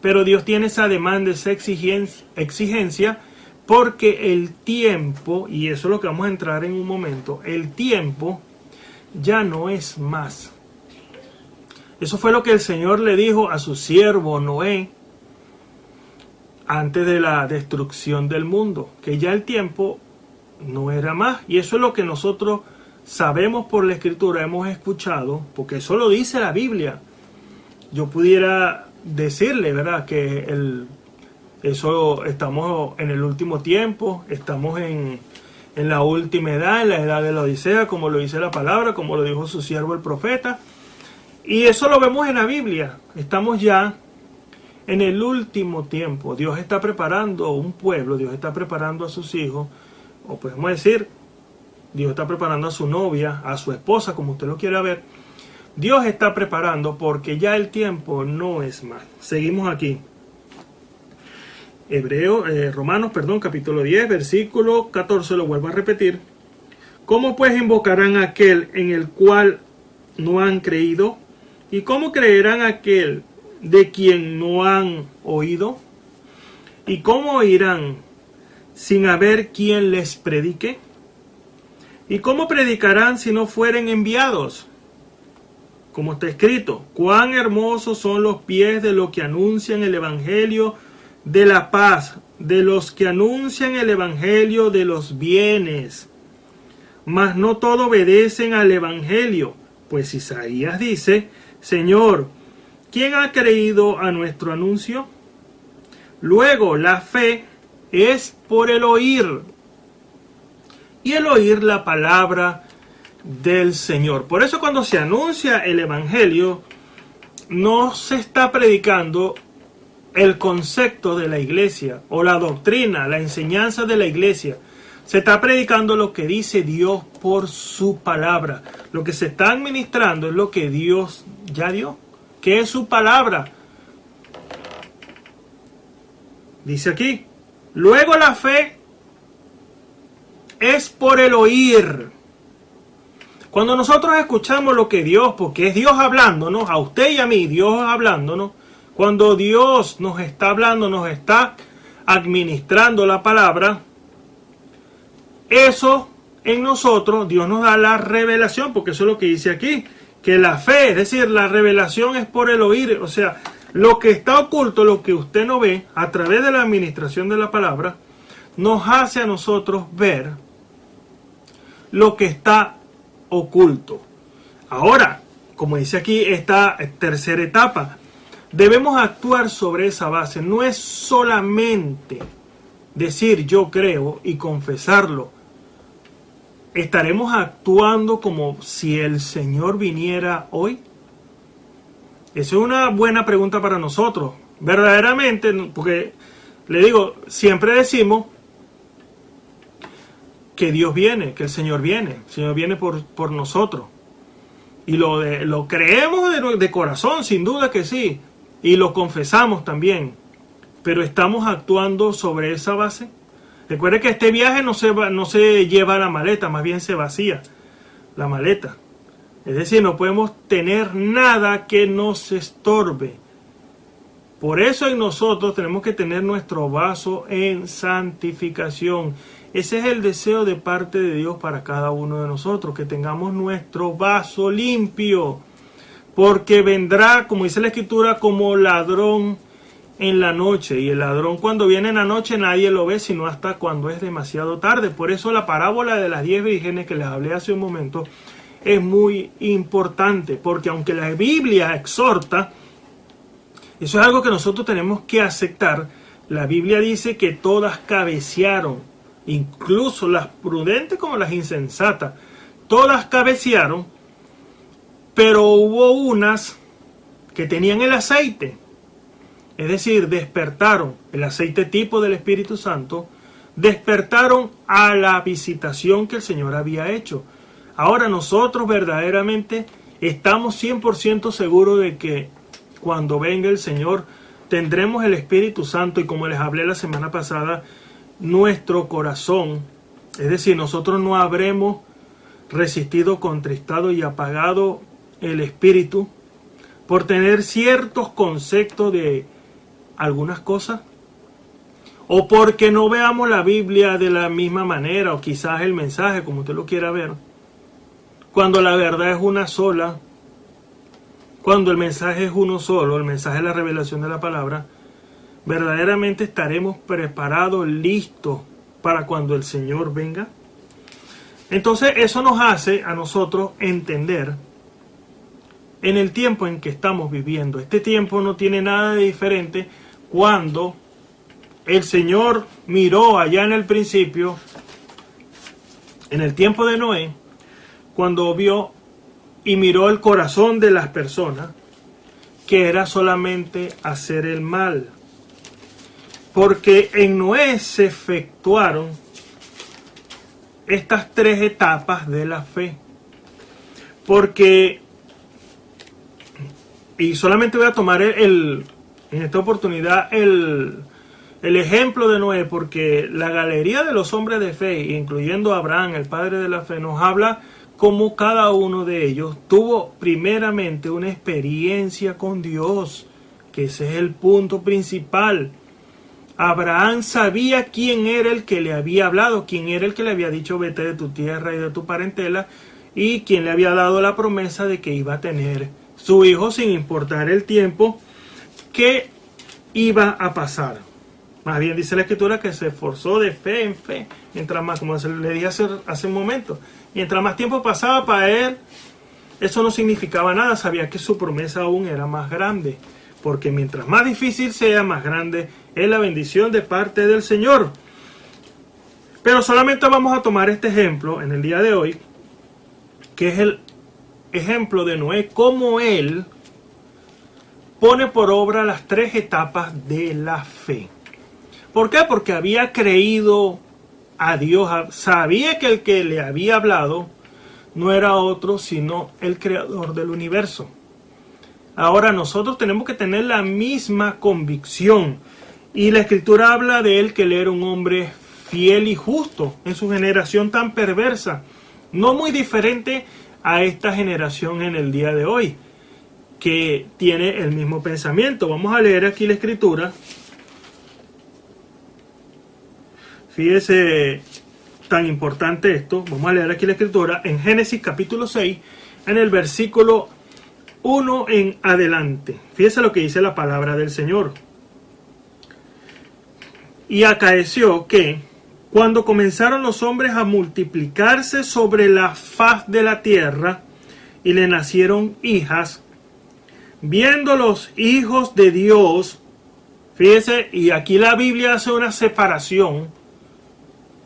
Pero Dios tiene esa demanda, esa exigencia, porque el tiempo, y eso es lo que vamos a entrar en un momento, el tiempo ya no es más. Eso fue lo que el Señor le dijo a su siervo Noé antes de la destrucción del mundo, que ya el tiempo no era más. Y eso es lo que nosotros sabemos por la Escritura, hemos escuchado, porque eso lo dice la Biblia. Yo pudiera decirle, ¿verdad?, que eso estamos en el último tiempo, estamos en la última edad, en la edad de la Odisea, como lo dice la palabra, como lo dijo su siervo el profeta. Y eso lo vemos en la Biblia. Estamos ya en el último tiempo. Dios está preparando un pueblo, Dios está preparando a sus hijos, o podemos decir, Dios está preparando a su novia, a su esposa, como usted lo quiera ver. Dios está preparando porque ya el tiempo no es más. Seguimos aquí. Romanos, capítulo 10, versículo 14, lo vuelvo a repetir. ¿Cómo pues invocarán a aquel en el cual no han creído? ¿Y cómo creerán aquel de quien no han oído? ¿Y cómo oirán sin haber quien les predique? ¿Y cómo predicarán si no fueren enviados? Como está escrito, cuán hermosos son los pies de los que anuncian el evangelio de la paz, de los que anuncian el evangelio de los bienes, mas no todos obedecen al evangelio, pues Isaías dice: Señor, ¿quién ha creído a nuestro anuncio? Luego, la fe es por el oír, y el oír la palabra del Señor. Por eso cuando se anuncia el evangelio, no se está predicando el concepto de la iglesia o la doctrina, la enseñanza de la iglesia. Se está predicando lo que dice Dios por su palabra. Lo que se está administrando es lo que Dios ya dio, que es su palabra. Dice aquí: luego la fe es por el oír. Cuando nosotros escuchamos lo que Dios, porque es Dios hablándonos, a usted y a mí, Dios hablándonos, cuando Dios nos está hablando, nos está administrando la palabra, eso en nosotros, Dios nos da la revelación, porque eso es lo que dice aquí, que la fe, es decir, la revelación es por el oír, o sea, lo que está oculto, lo que usted no ve, a través de la administración de la palabra, nos hace a nosotros ver lo que está oculto. Ahora, como dice aquí, esta tercera etapa, debemos actuar sobre esa base. No es solamente decir yo creo y confesarlo. ¿Estaremos actuando como si el Señor viniera hoy? Esa es una buena pregunta para nosotros. Verdaderamente, porque le digo, siempre decimos que Dios viene, que el Señor viene por nosotros. Y lo creemos de corazón, sin duda que sí. Y lo confesamos también. Pero ¿estamos actuando sobre esa base? Recuerde que este viaje no se lleva la maleta, más bien se vacía la maleta. Es decir, no podemos tener nada que nos estorbe. Por eso en nosotros tenemos que tener nuestro vaso en santificación. Ese es el deseo de parte de Dios para cada uno de nosotros, que tengamos nuestro vaso limpio. Porque vendrá, como dice la Escritura, como ladrón en la noche. Y el ladrón cuando viene en la noche nadie lo ve, sino hasta cuando es demasiado tarde. Por eso la parábola de las 10 vírgenes que les hablé hace un momento es muy importante. Porque aunque la Biblia exhorta, eso es algo que nosotros tenemos que aceptar. La Biblia dice que todas cabecearon, incluso las prudentes como las insensatas. Todas cabecearon, pero hubo unas que tenían el aceite. Es decir, despertaron, el aceite tipo del Espíritu Santo, despertaron a la visitación que el Señor había hecho. Ahora nosotros verdaderamente estamos 100% seguros de que cuando venga el Señor tendremos el Espíritu Santo, y como les hablé la semana pasada, nuestro corazón, es decir, nosotros no habremos resistido, contristado y apagado el Espíritu por tener ciertos conceptos de algunas cosas, o porque no veamos la Biblia de la misma manera, o quizás el mensaje como usted lo quiera ver, cuando la verdad es una sola, cuando el mensaje es uno solo, el mensaje es la revelación de la palabra. ¿Verdaderamente estaremos preparados, listos para cuando el Señor venga? Entonces eso nos hace a nosotros entender en el tiempo en que estamos viviendo. Este tiempo no tiene nada de diferente cuando el Señor miró allá en el principio, en el tiempo de Noé, cuando vio y miró el corazón de las personas, que era solamente hacer el mal. Porque en Noé se efectuaron estas tres etapas de la fe. Porque, y solamente voy a tomar en esta oportunidad el ejemplo de Noé, porque la galería de los hombres de fe, incluyendo a Abraham, el padre de la fe, nos habla cómo cada uno de ellos tuvo primeramente una experiencia con Dios, que ese es el punto principal. Abraham sabía quién era el que le había hablado, quién era el que le había dicho vete de tu tierra y de tu parentela, y quien le había dado la promesa de que iba a tener su hijo sin importar el tiempo que iba a pasar. Más bien dice la Escritura que se esforzó de fe en fe. Mientras más, como le dije hace un momento, mientras más tiempo pasaba para él, eso no significaba nada. Sabía que su promesa aún era más grande. Porque mientras más difícil sea, más grande es la bendición de parte del Señor. Pero solamente vamos a tomar este ejemplo en el día de hoy, que es el ejemplo de Noé, cómo él pone por obra las 3 etapas de la fe. ¿Por qué? Porque había creído a Dios, sabía que el que le había hablado no era otro sino el creador del universo. Ahora nosotros tenemos que tener la misma convicción, y la Escritura habla de él que él era un hombre fiel y justo en su generación tan perversa, no muy diferente a esta generación en el día de hoy, que tiene el mismo pensamiento. Vamos a leer aquí la Escritura. Fíjese tan importante esto. Vamos a leer aquí la Escritura en Génesis capítulo 6, en el versículo 1 en adelante. Fíjese lo que dice la palabra del Señor. Y acaeció que, cuando comenzaron los hombres a multiplicarse sobre la faz de la tierra, y le nacieron hijas, viendo los hijos de Dios, fíjese, y aquí la Biblia hace una separación,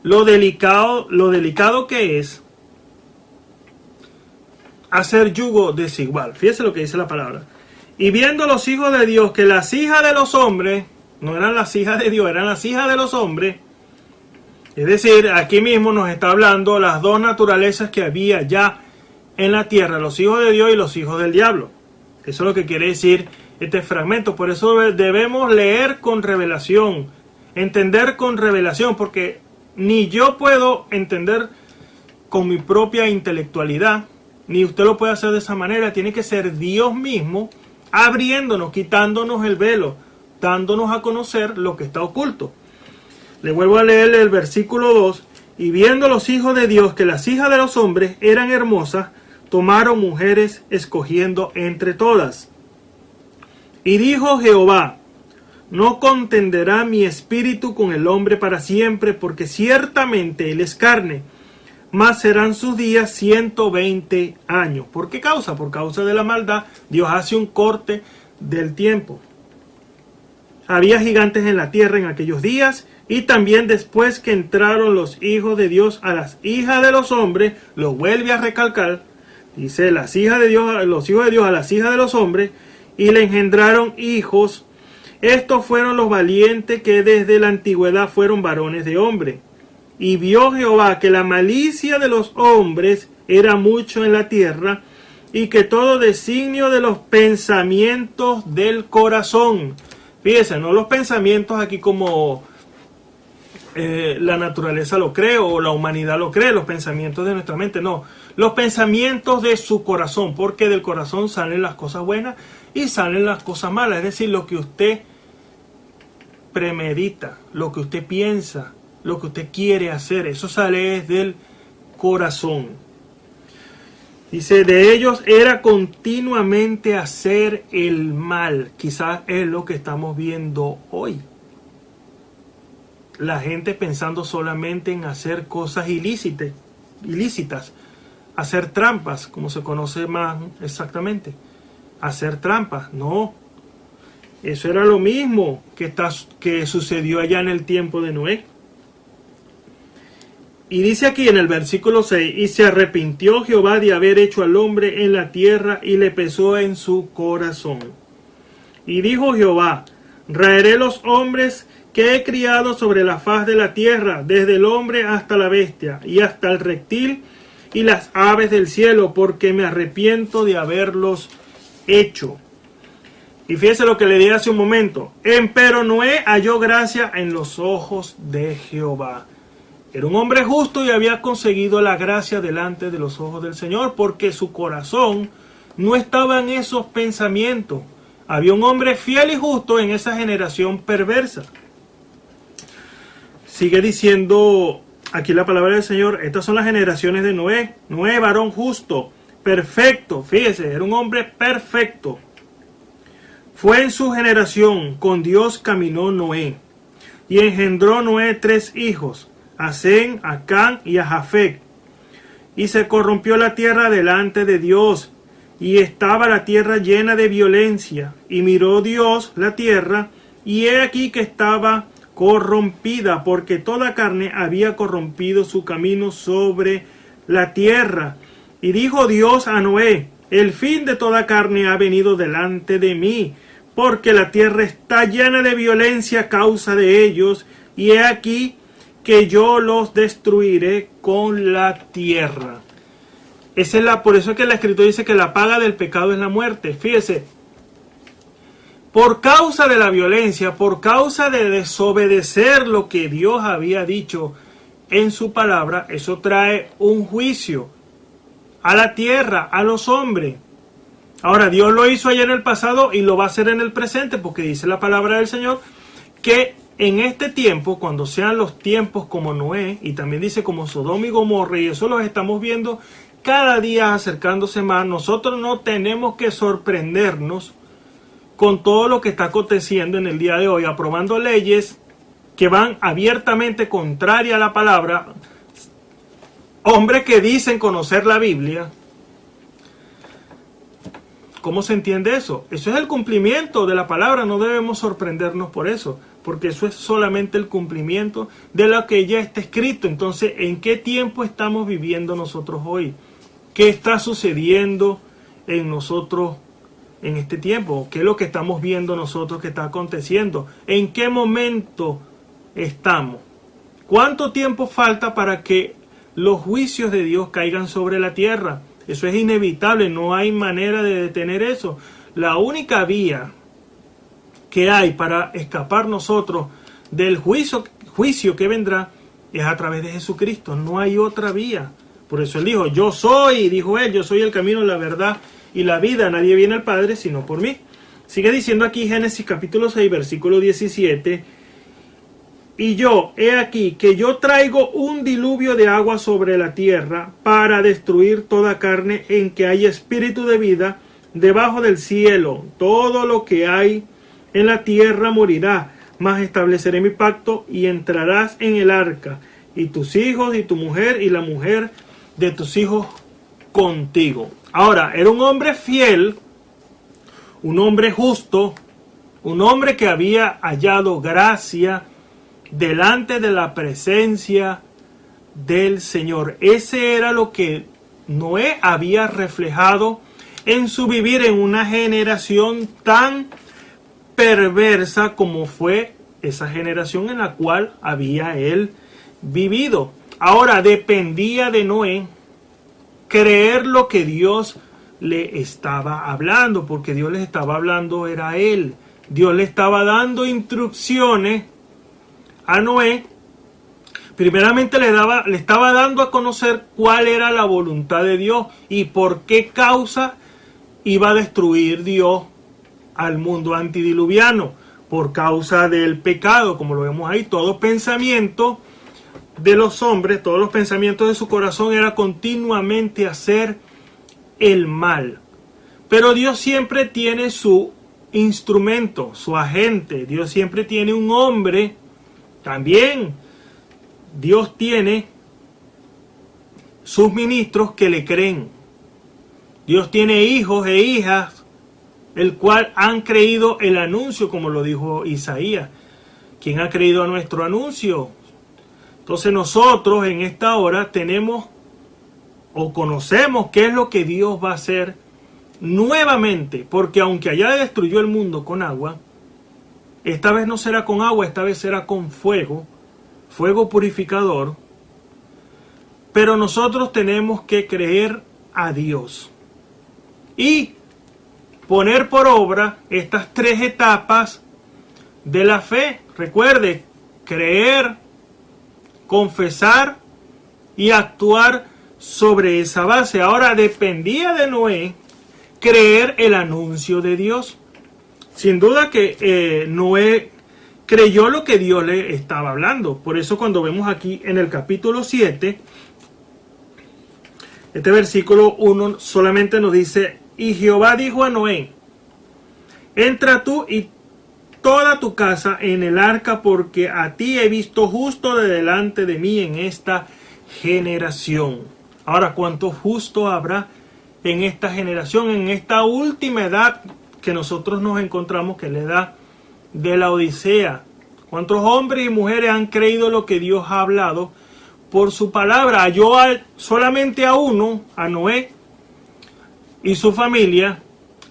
lo delicado que es hacer yugo desigual. Fíjese lo que dice la palabra. Y viendo los hijos de Dios que las hijas de los hombres, no eran las hijas de Dios, eran las hijas de los hombres. Es decir, aquí mismo nos está hablando las 2 naturalezas que había ya en la tierra, los hijos de Dios y los hijos del diablo. Eso es lo que quiere decir este fragmento. Por eso debemos leer con revelación, entender con revelación, porque ni yo puedo entender con mi propia intelectualidad, ni usted lo puede hacer de esa manera. Tiene que ser Dios mismo abriéndonos, quitándonos el velo, dándonos a conocer lo que está oculto. Le vuelvo a leer el versículo 2. Y viendo los hijos de Dios que las hijas de los hombres eran hermosas, tomaron mujeres escogiendo entre todas. Y dijo Jehová: no contenderá mi espíritu con el hombre para siempre, porque ciertamente él es carne, mas serán sus días 120 años. ¿Por qué causa? Por causa de la maldad. Dios hace un corte del tiempo. Había gigantes en la tierra en aquellos días, y también después que entraron los hijos de Dios a las hijas de los hombres, lo vuelve a recalcar, dice las hijas de Dios, los hijos de Dios a las hijas de los hombres, y le engendraron hijos. Estos fueron los valientes que desde la antigüedad fueron varones de hombre. Y vio Jehová que la malicia de los hombres era mucho en la tierra, y que todo designio de los pensamientos del corazón. Fíjense, no los pensamientos aquí como la naturaleza lo cree o la humanidad lo cree, los pensamientos de nuestra mente, no. Los pensamientos de su corazón, porque del corazón salen las cosas buenas y salen las cosas malas. Es decir, lo que usted premedita, lo que usted piensa, lo que usted quiere hacer, eso sale desde el corazón. Dice, de ellos era continuamente hacer el mal. Quizás es lo que estamos viendo hoy. La gente pensando solamente en hacer cosas ilícitas, hacer trampas, como se conoce más exactamente. Hacer trampas, no. Eso era lo mismo que sucedió allá en el tiempo de Noé. Y dice aquí en el versículo 6, y se arrepintió Jehová de haber hecho al hombre en la tierra, y le pesó en su corazón. Y dijo Jehová: raeré los hombres que he criado sobre la faz de la tierra, desde el hombre hasta la bestia, y hasta el reptil y las aves del cielo, porque me arrepiento de haberlos hecho. Y fíjese lo que le dije hace un momento. Empero Noé halló gracia en los ojos de Jehová. Era un hombre justo y había conseguido la gracia delante de los ojos del Señor, porque su corazón no estaba en esos pensamientos. Había un hombre fiel y justo en esa generación perversa. Sigue diciendo aquí la palabra del Señor. Estas son las generaciones de Noé. Noé, varón justo, perfecto. Fíjese, era un hombre perfecto. Fue en su generación, con Dios caminó Noé. Y engendró Noé 3 hijos, a Sem, a Cam y a Jafet. Y se corrompió la tierra delante de Dios, y estaba la tierra llena de violencia. Y miró Dios la tierra, y he aquí que estaba corrompida, porque toda carne había corrompido su camino sobre la tierra. Y dijo Dios a Noé: el fin de toda carne ha venido delante de mí, porque la tierra está llena de violencia a causa de ellos, y he aquí que yo los destruiré con la tierra. Por eso es que la Escritura dice que la paga del pecado es la muerte. Fíjese, por causa de la violencia, por causa de desobedecer lo que Dios había dicho en su palabra, eso trae un juicio a la tierra, a los hombres. Ahora, Dios lo hizo allá en el pasado y lo va a hacer en el presente, porque dice la palabra del Señor que en este tiempo, cuando sean los tiempos como Noé, y también dice como Sodoma y Gomorra, y eso los estamos viendo cada día acercándose más, nosotros no tenemos que sorprendernos con todo lo que está aconteciendo en el día de hoy, aprobando leyes que van abiertamente contrarias a la palabra, hombres que dicen conocer la Biblia. ¿Cómo se entiende eso? Eso es el cumplimiento de la palabra, no debemos sorprendernos por eso, porque eso es solamente el cumplimiento de lo que ya está escrito. Entonces, ¿en qué tiempo estamos viviendo nosotros hoy? ¿Qué está sucediendo en nosotros en este tiempo? ¿Qué es lo que estamos viendo nosotros que está aconteciendo? ¿En qué momento estamos? ¿Cuánto tiempo falta para que los juicios de Dios caigan sobre la tierra? Eso es inevitable, no hay manera de detener eso. La única vía que hay para escapar nosotros del juicio que vendrá es a través de Jesucristo. No hay otra vía. Por eso Él dijo, yo soy, dijo Él, yo soy el camino, la verdad y la vida. Nadie viene al Padre sino por mí. Sigue diciendo aquí Génesis capítulo 6, versículo 17. Y yo, he aquí, que yo traigo un diluvio de agua sobre la tierra para destruir toda carne en que haya espíritu de vida debajo del cielo. Todo lo que hay en la tierra morirá, mas estableceré mi pacto y entrarás en el arca, y tus hijos y tu mujer y la mujer de tus hijos contigo. Ahora, era un hombre fiel, un hombre justo, un hombre que había hallado gracia delante de la presencia del Señor. Ese era lo que Noé había reflejado en su vivir en una generación tan perversa como fue esa generación en la cual había él vivido. Ahora, dependía de Noé creer lo que Dios le estaba hablando, porque Dios le estaba hablando era a él. Dios le estaba dando instrucciones a Noé. Primeramente le estaba dando a conocer cuál era la voluntad de Dios y por qué causa iba a destruir Dios al mundo antidiluviano. Por causa del pecado, como lo vemos ahí, todo pensamiento de los hombres, todos los pensamientos de su corazón era continuamente hacer el mal. Pero Dios siempre tiene su instrumento, su agente. Dios siempre tiene un hombre. También Dios tiene sus ministros que le creen. Dios tiene hijos e hijas, el cual han creído el anuncio, como lo dijo Isaías. ¿Quién ha creído a nuestro anuncio? Entonces nosotros en esta hora tenemos o conocemos qué es lo que Dios va a hacer nuevamente, porque aunque allá destruyó el mundo con agua, esta vez no será con agua, esta vez será con fuego purificador. Pero nosotros tenemos que creer a Dios y poner por obra estas 3 etapas de la fe. Recuerde, creer, confesar y actuar sobre esa base. Ahora, dependía de Noé creer el anuncio de Dios. Sin duda que Noé creyó lo que Dios le estaba hablando. Por eso cuando vemos aquí en el capítulo 7, este versículo 1 solamente nos dice, y Jehová dijo a Noé, entra tú y toda tu casa en el arca, porque a ti he visto justo de delante de mí en esta generación. Ahora, ¿cuántos justos habrá en esta generación, en esta última edad que nosotros nos encontramos, que es la edad de la Odisea? ¿Cuántos hombres y mujeres han creído lo que Dios ha hablado por su palabra? Halló solamente a uno, a Noé y su familia,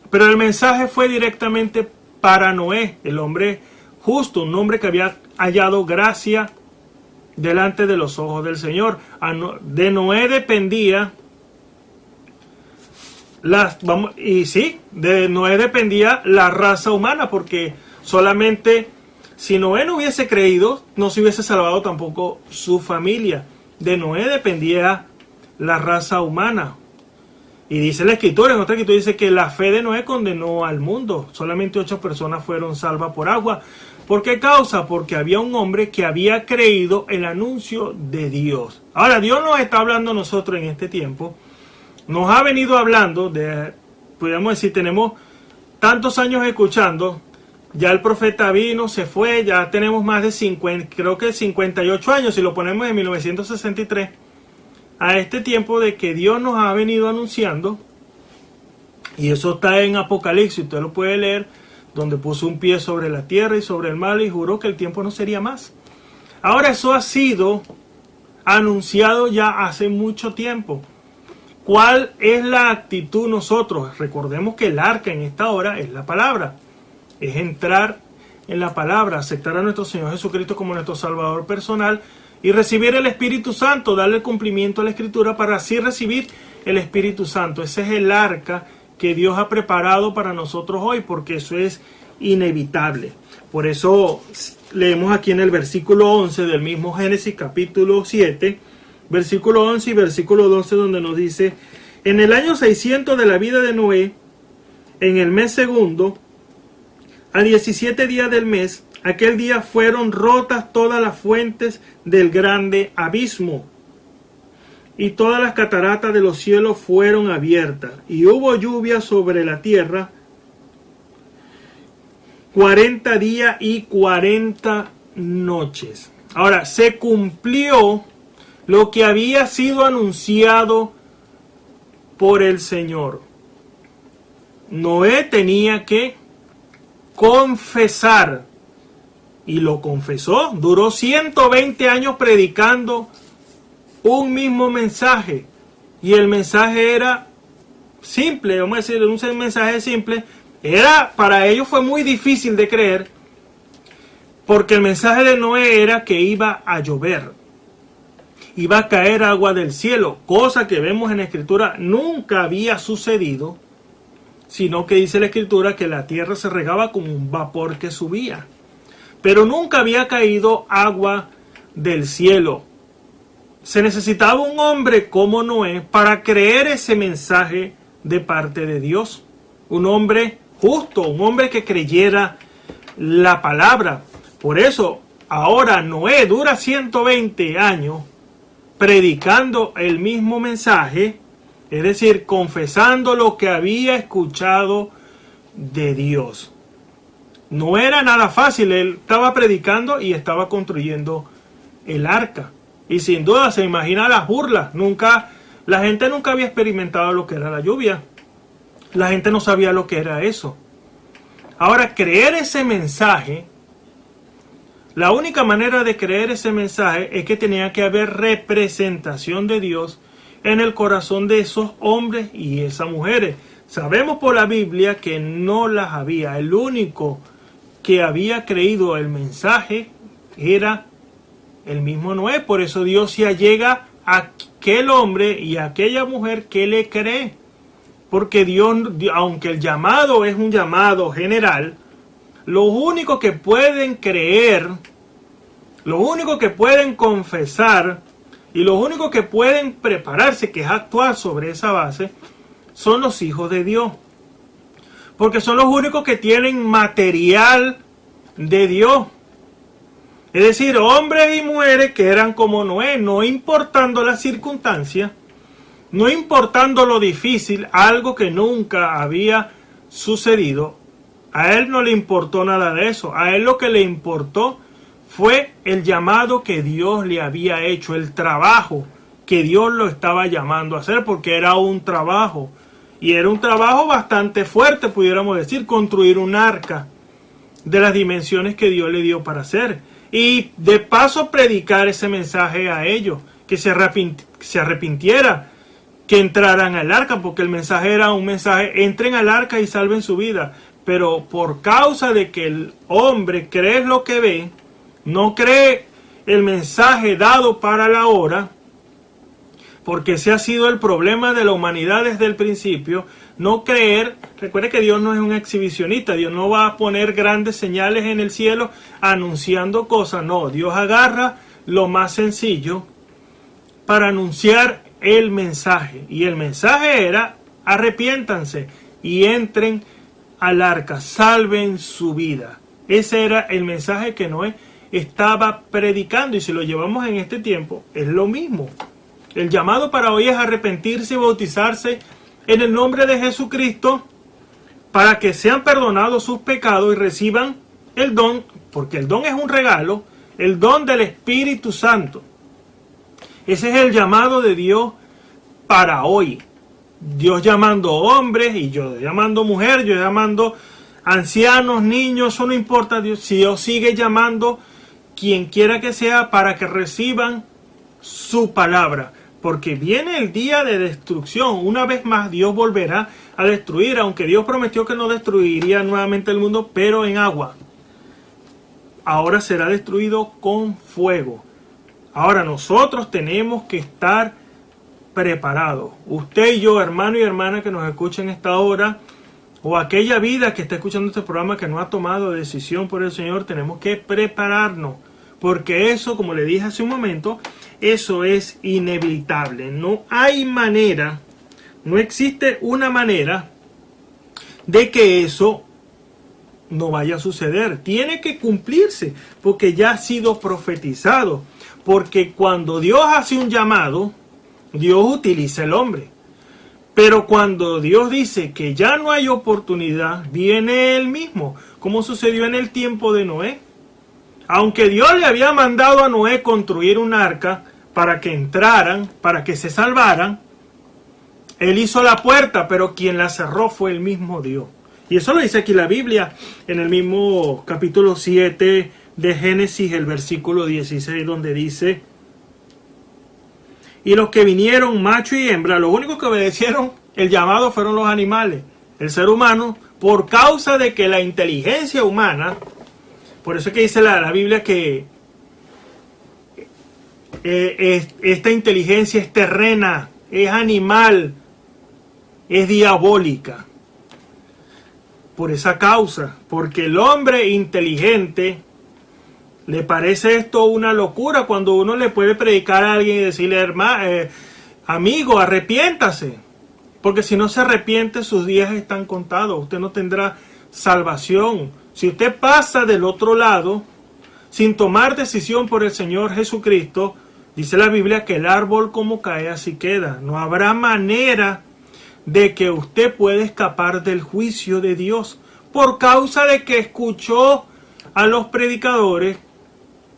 pero el mensaje fue directamente para Noé, el hombre justo, un hombre que había hallado gracia delante de los ojos del Señor. De Noé dependía de Noé dependía la raza humana, porque solamente si Noé no hubiese creído, no se hubiese salvado tampoco su familia. De Noé dependía la raza humana. Y dice la escritura, en otra escritura dice que la fe de Noé condenó al mundo. Solamente 8 personas fueron salvas por agua. ¿Por qué causa? Porque había un hombre que había creído el anuncio de Dios. Ahora, Dios nos está hablando a nosotros en este tiempo. Nos ha venido hablando podríamos decir, tenemos tantos años escuchando. Ya el profeta vino, se fue, ya tenemos más de 58 años, si lo ponemos en 1963, a este tiempo de que Dios nos ha venido anunciando, y eso está en Apocalipsis, usted lo puede leer, donde puso un pie sobre la tierra y sobre el mar y juró que el tiempo no sería más. Ahora, eso ha sido anunciado ya hace mucho tiempo. ¿Cuál es la actitud nosotros? Recordemos que el arca en esta hora es la palabra. Es entrar en la palabra, aceptar a nuestro Señor Jesucristo como nuestro Salvador personal y recibir el Espíritu Santo, darle cumplimiento a la Escritura para así recibir el Espíritu Santo. Ese es el arca que Dios ha preparado para nosotros hoy, porque eso es inevitable. Por eso leemos aquí en el versículo 11 del mismo Génesis capítulo 7, versículo 11 y versículo 12, donde nos dice: en el año 600 de la vida de Noé, en el mes segundo, a 17 días del mes, aquel día fueron rotas todas las fuentes del grande abismo, y todas las cataratas de los cielos fueron abiertas, y hubo lluvia sobre la tierra 40 días y 40 noches. Ahora, se cumplió lo que había sido anunciado por el Señor. Noé tenía que confesar, y lo confesó. Duró 120 años predicando un mismo mensaje, y el mensaje era simple, vamos a decir, un mensaje simple. Para ellos fue muy difícil de creer, porque el mensaje de Noé era que iba a llover, iba a caer agua del cielo, cosa que vemos en la Escritura nunca había sucedido, sino que dice la Escritura que la tierra se regaba con un vapor que subía, pero nunca había caído agua del cielo. Se necesitaba un hombre como Noé para creer ese mensaje de parte de Dios, un hombre justo, un hombre que creyera la palabra. Por eso ahora Noé dura 120 años predicando el mismo mensaje, es decir, confesando lo que había escuchado de Dios. No era nada fácil, él estaba predicando y estaba construyendo el arca. Y sin duda se imagina las burlas. La gente nunca había experimentado lo que era la lluvia. La gente no sabía lo que era eso. Ahora, creer ese mensaje, la única manera de creer ese mensaje es que tenía que haber representación de Dios en el corazón de esos hombres y esas mujeres. Sabemos por la Biblia que no las había. El único que había creído el mensaje era el mismo Noé. Por eso Dios se allega a aquel hombre y a aquella mujer que le cree. Porque Dios, aunque el llamado es un llamado general, los únicos que pueden creer, los únicos que pueden confesar y los únicos que pueden prepararse, que es actuar sobre esa base, son los hijos de Dios. Porque son los únicos que tienen material de Dios. Es decir, hombres y mujeres que eran como Noé, no importando las circunstancias, no importando lo difícil, algo que nunca había sucedido, A él no le importó nada de eso. A él lo que le importó fue el llamado que Dios le había hecho, el trabajo que Dios lo estaba llamando a hacer, porque era un trabajo. Y era un trabajo bastante fuerte, pudiéramos decir, construir un arca de las dimensiones que Dios le dio para hacer. Y de paso predicar ese mensaje a ellos, que se arrepintiera, que entraran al arca, porque el mensaje era un mensaje: entren al arca y salven su vida. Pero por causa de que el hombre cree lo que ve, no cree el mensaje dado para la hora, porque ese ha sido el problema de la humanidad desde el principio, no creer. Recuerde que Dios no es un exhibicionista, Dios no va a poner grandes señales en el cielo anunciando cosas, no, Dios agarra lo más sencillo para anunciar el mensaje, y el mensaje era: arrepiéntanse y entren al arca, salven su vida. Ese era el mensaje que Noé estaba predicando, y si lo llevamos en este tiempo es lo mismo. El llamado para hoy es arrepentirse y bautizarse en el nombre de Jesucristo para que sean perdonados sus pecados y reciban el don, porque el don es un regalo, el don del Espíritu Santo. Ese es el llamado de Dios para hoy. Dios llamando hombres y yo llamando mujer, yo llamando ancianos, niños, eso no importa. Si Dios sigue llamando quien quiera que sea para que reciban su palabra, porque viene el día de destrucción. Una vez más Dios volverá a destruir, aunque Dios prometió que no destruiría nuevamente el mundo, pero en agua. Ahora será destruido con fuego. Ahora nosotros tenemos que estar preparados. Usted y yo, hermano y hermana que nos escuchen esta hora, o aquella vida que está escuchando este programa que no ha tomado decisión por el Señor, tenemos que prepararnos. Porque eso, como le dije hace un momento, eso es inevitable. No hay manera, no existe una manera de que eso no vaya a suceder. Tiene que cumplirse, porque ya ha sido profetizado. Porque cuando Dios hace un llamado, Dios utiliza el hombre. Pero cuando Dios dice que ya no hay oportunidad, viene Él mismo, como sucedió en el tiempo de Noé. Aunque Dios le había mandado a Noé construir un arca para que entraran, para que se salvaran, Él hizo la puerta, pero quien la cerró fue el mismo Dios. Y eso lo dice aquí la Biblia, en el mismo capítulo 7 de Génesis, el versículo 16, donde dice: y los que vinieron, macho y hembra, los únicos que obedecieron el llamado fueron los animales. El ser humano, por causa de que la inteligencia humana, por eso es que dice la Biblia que esta inteligencia es terrena, es animal, es diabólica. Por esa causa, porque el hombre inteligente le parece esto una locura cuando uno le puede predicar a alguien y decirle: hermano, amigo, arrepiéntase. Porque si no se arrepiente, sus días están contados. Usted no tendrá salvación. Si usted pasa del otro lado sin tomar decisión por el Señor Jesucristo, dice la Biblia que el árbol como cae así queda. No habrá manera de que usted pueda escapar del juicio de Dios por causa de que escuchó a los predicadores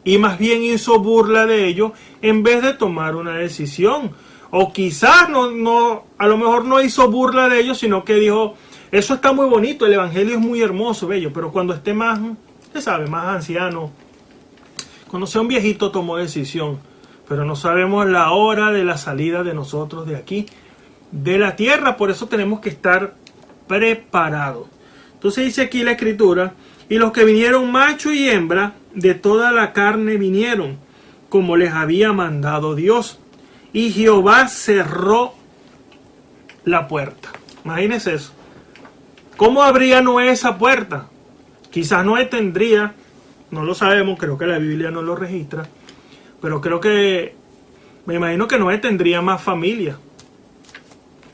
y más bien hizo burla de ellos en vez de tomar una decisión. O quizás a lo mejor no hizo burla de ellos, sino que dijo: eso está muy bonito, el evangelio es muy hermoso, bello, pero cuando esté más, usted sabe, más anciano, cuando sea un viejito, tomó decisión. Pero no sabemos la hora de la salida de nosotros de aquí, de la tierra. Por eso tenemos que estar preparados. Entonces dice aquí la escritura: y los que vinieron, macho y hembra, de toda la carne vinieron, como les había mandado Dios. Y Jehová cerró la puerta. Imagínense eso. ¿Cómo abría Noé esa puerta? Quizás Noé tendría, no lo sabemos, creo que la Biblia no lo registra, pero me imagino que Noé tendría más familia.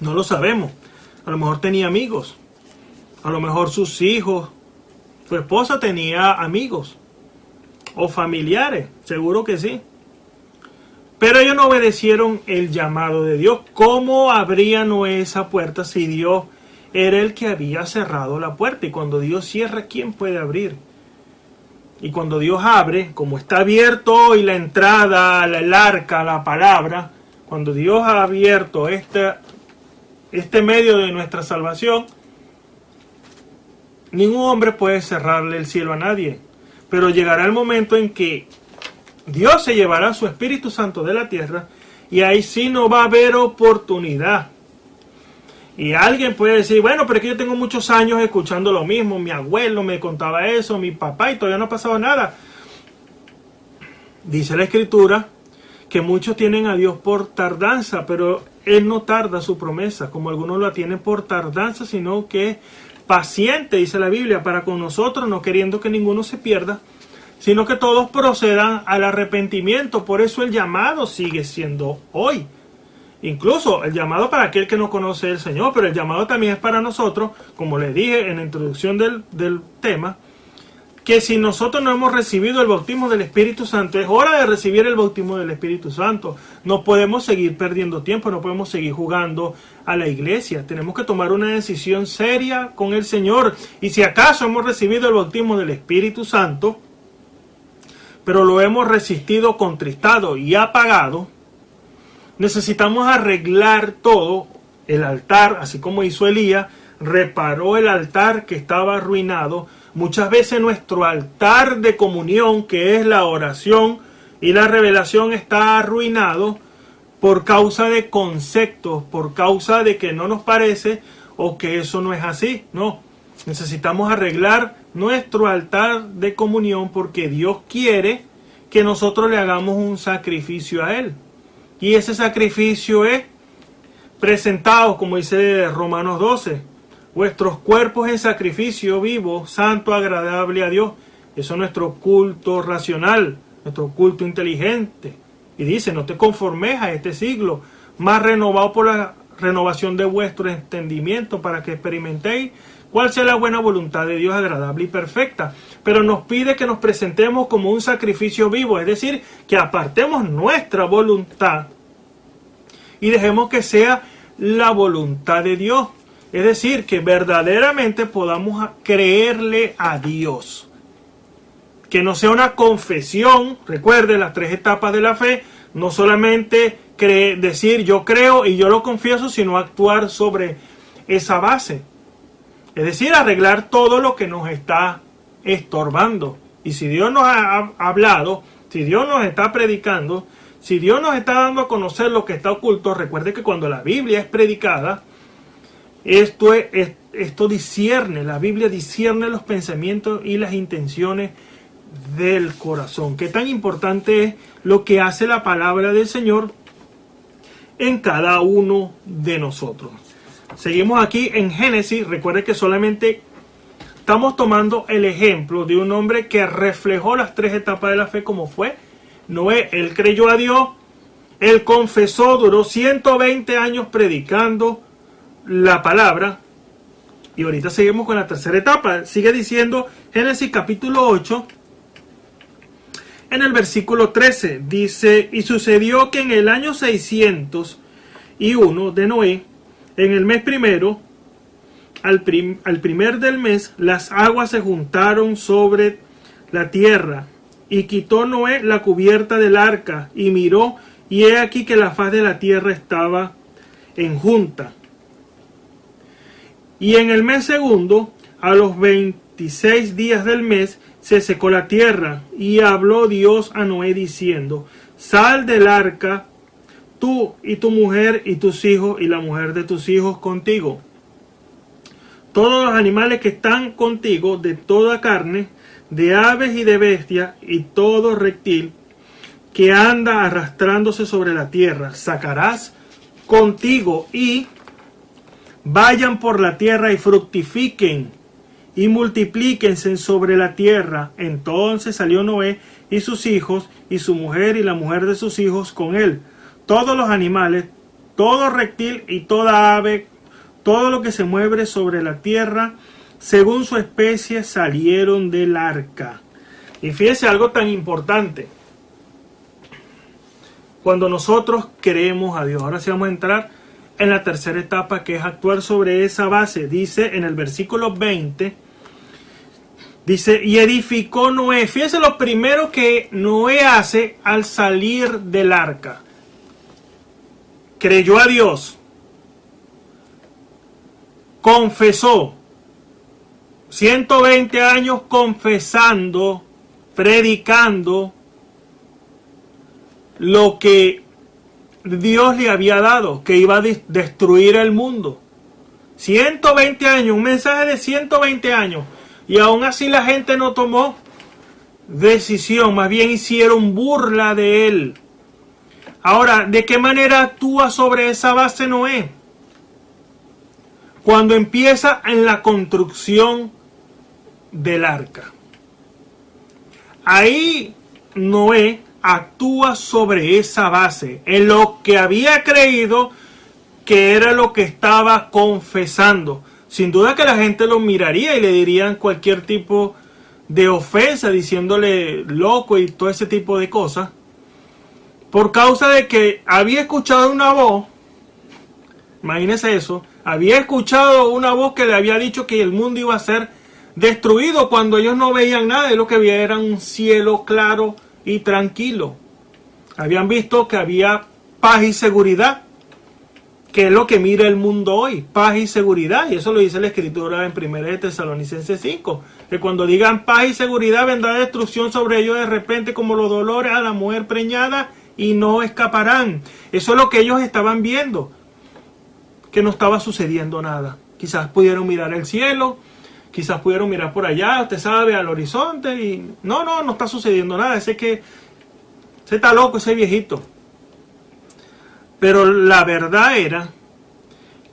No lo sabemos. A lo mejor tenía amigos. A lo mejor sus hijos, su esposa tenía amigos o familiares, seguro que sí. Pero ellos no obedecieron el llamado de Dios. ¿Cómo abría Noé esa puerta si Dios era el que había cerrado la puerta. Y cuando Dios cierra, ¿quién puede abrir? Y cuando Dios abre, como está abierto hoy la entrada, el arca, la palabra, cuando Dios ha abierto este medio de nuestra salvación, ningún hombre puede cerrarle el cielo a nadie. Pero llegará el momento en que Dios se llevará su Espíritu Santo de la tierra y ahí sí no va a haber oportunidad. Y alguien puede decir, bueno, pero es que yo tengo muchos años escuchando lo mismo, mi abuelo me contaba eso, mi papá, y todavía no ha pasado nada. Dice la Escritura que muchos tienen a Dios por tardanza, pero Él no tarda su promesa, como algunos la tienen por tardanza, sino que es paciente, dice la Biblia, para con nosotros, no queriendo que ninguno se pierda, sino que todos procedan al arrepentimiento. Por eso el llamado sigue siendo hoy. Incluso el llamado para aquel que no conoce al Señor, pero el llamado también es para nosotros, como les dije en la introducción del tema, que si nosotros no hemos recibido el bautismo del Espíritu Santo, es hora de recibir el bautismo del Espíritu Santo. No podemos seguir perdiendo tiempo, no podemos seguir jugando a la iglesia. Tenemos que tomar una decisión seria con el Señor. Y si acaso hemos recibido el bautismo del Espíritu Santo, pero lo hemos resistido, contristado y apagado, necesitamos arreglar todo. El altar, así como hizo Elías, reparó el altar que estaba arruinado. Muchas veces nuestro altar de comunión, que es la oración y la revelación, está arruinado por causa de conceptos, por causa de que no nos parece o que eso no es así. No, necesitamos arreglar nuestro altar de comunión porque Dios quiere que nosotros le hagamos un sacrificio a Él. Y ese sacrificio es presentado, como dice Romanos 12, vuestros cuerpos en sacrificio vivo, santo, agradable a Dios. Eso es nuestro culto racional, nuestro culto inteligente. Y dice, no te conformes a este siglo, más renovado por la renovación de vuestro entendimiento, para que experimentéis cuál sea la buena voluntad de Dios, agradable y perfecta. Pero nos pide que nos presentemos como un sacrificio vivo, es decir, que apartemos nuestra voluntad y dejemos que sea la voluntad de Dios. Es decir, que verdaderamente podamos creerle a Dios. Que no sea una confesión, recuerde las 3 etapas de la fe, no solamente decir yo creo y yo lo confieso, sino actuar sobre esa base. Es decir, arreglar todo lo que nos está estorbando. Y si Dios nos ha hablado, si Dios nos está predicando, si Dios nos está dando a conocer lo que está oculto, recuerde que cuando la Biblia es predicada, esto discierne, la Biblia discierne los pensamientos y las intenciones del corazón. Qué tan importante es lo que hace la palabra del Señor en cada uno de nosotros. Seguimos aquí en Génesis. Recuerde que solamente estamos tomando el ejemplo de un hombre que reflejó las 3 etapas de la fe, como fue Noé. Él creyó a Dios, él confesó, duró 120 años predicando la palabra. Y ahorita seguimos con la 3ª etapa. Sigue diciendo Génesis capítulo 8, en el versículo 13. Dice, y sucedió que en el año 601 de Noé, en el mes primero, al primer del mes, las aguas se juntaron sobre la tierra, y quitó Noé la cubierta del arca, y miró, y he aquí que la faz de la tierra estaba enjunta. Y en el mes segundo, a los 26 días del mes, se secó la tierra, y habló Dios a Noé diciendo, sal del arca, tú y tu mujer y tus hijos y la mujer de tus hijos contigo. Todos los animales que están contigo, de toda carne, de aves y de bestias, y todo reptil que anda arrastrándose sobre la tierra, sacarás contigo, y vayan por la tierra y fructifiquen y multiplíquense sobre la tierra. Entonces salió Noé y sus hijos y su mujer y la mujer de sus hijos con él. Todos los animales, todo reptil y toda ave, todo lo que se mueve sobre la tierra, según su especie, salieron del arca. Y fíjese algo tan importante. Cuando nosotros creemos a Dios, ahora sí vamos a entrar en la tercera etapa, que es actuar sobre esa base. Dice en el versículo 20, dice, y edificó Noé. Fíjense lo primero que Noé hace al salir del arca. Creyó a Dios. Confesó. 120 años confesando, predicando lo que Dios le había dado, que iba a destruir el mundo. 120 años, un mensaje de 120 años. Y aún así la gente no tomó decisión, más bien hicieron burla de él. Ahora, ¿de qué manera actúa sobre esa base Noé? Cuando empieza en la construcción del arca. Ahí Noé actúa sobre esa base, en lo que había creído que era lo que estaba confesando. Sin duda que la gente lo miraría y le dirían cualquier tipo de ofensa, diciéndole loco y todo ese tipo de cosas, por causa de que había escuchado una voz. Imagínense eso, había escuchado una voz que le había dicho que el mundo iba a ser destruido cuando ellos no veían nada, y lo que veían era un cielo claro y tranquilo. Habían visto que había paz y seguridad, que es lo que mira el mundo hoy, paz y seguridad, y eso lo dice la Escritura en 1 Tesalonicenses 5, que cuando digan paz y seguridad vendrá destrucción sobre ellos de repente como los dolores a la mujer preñada y no escaparán. Eso es lo que ellos estaban viendo, que no estaba sucediendo nada. Quizás pudieron mirar el cielo, quizás pudieron mirar por allá, usted sabe, al horizonte, y no está sucediendo nada. Ese está loco, ese viejito. Pero la verdad era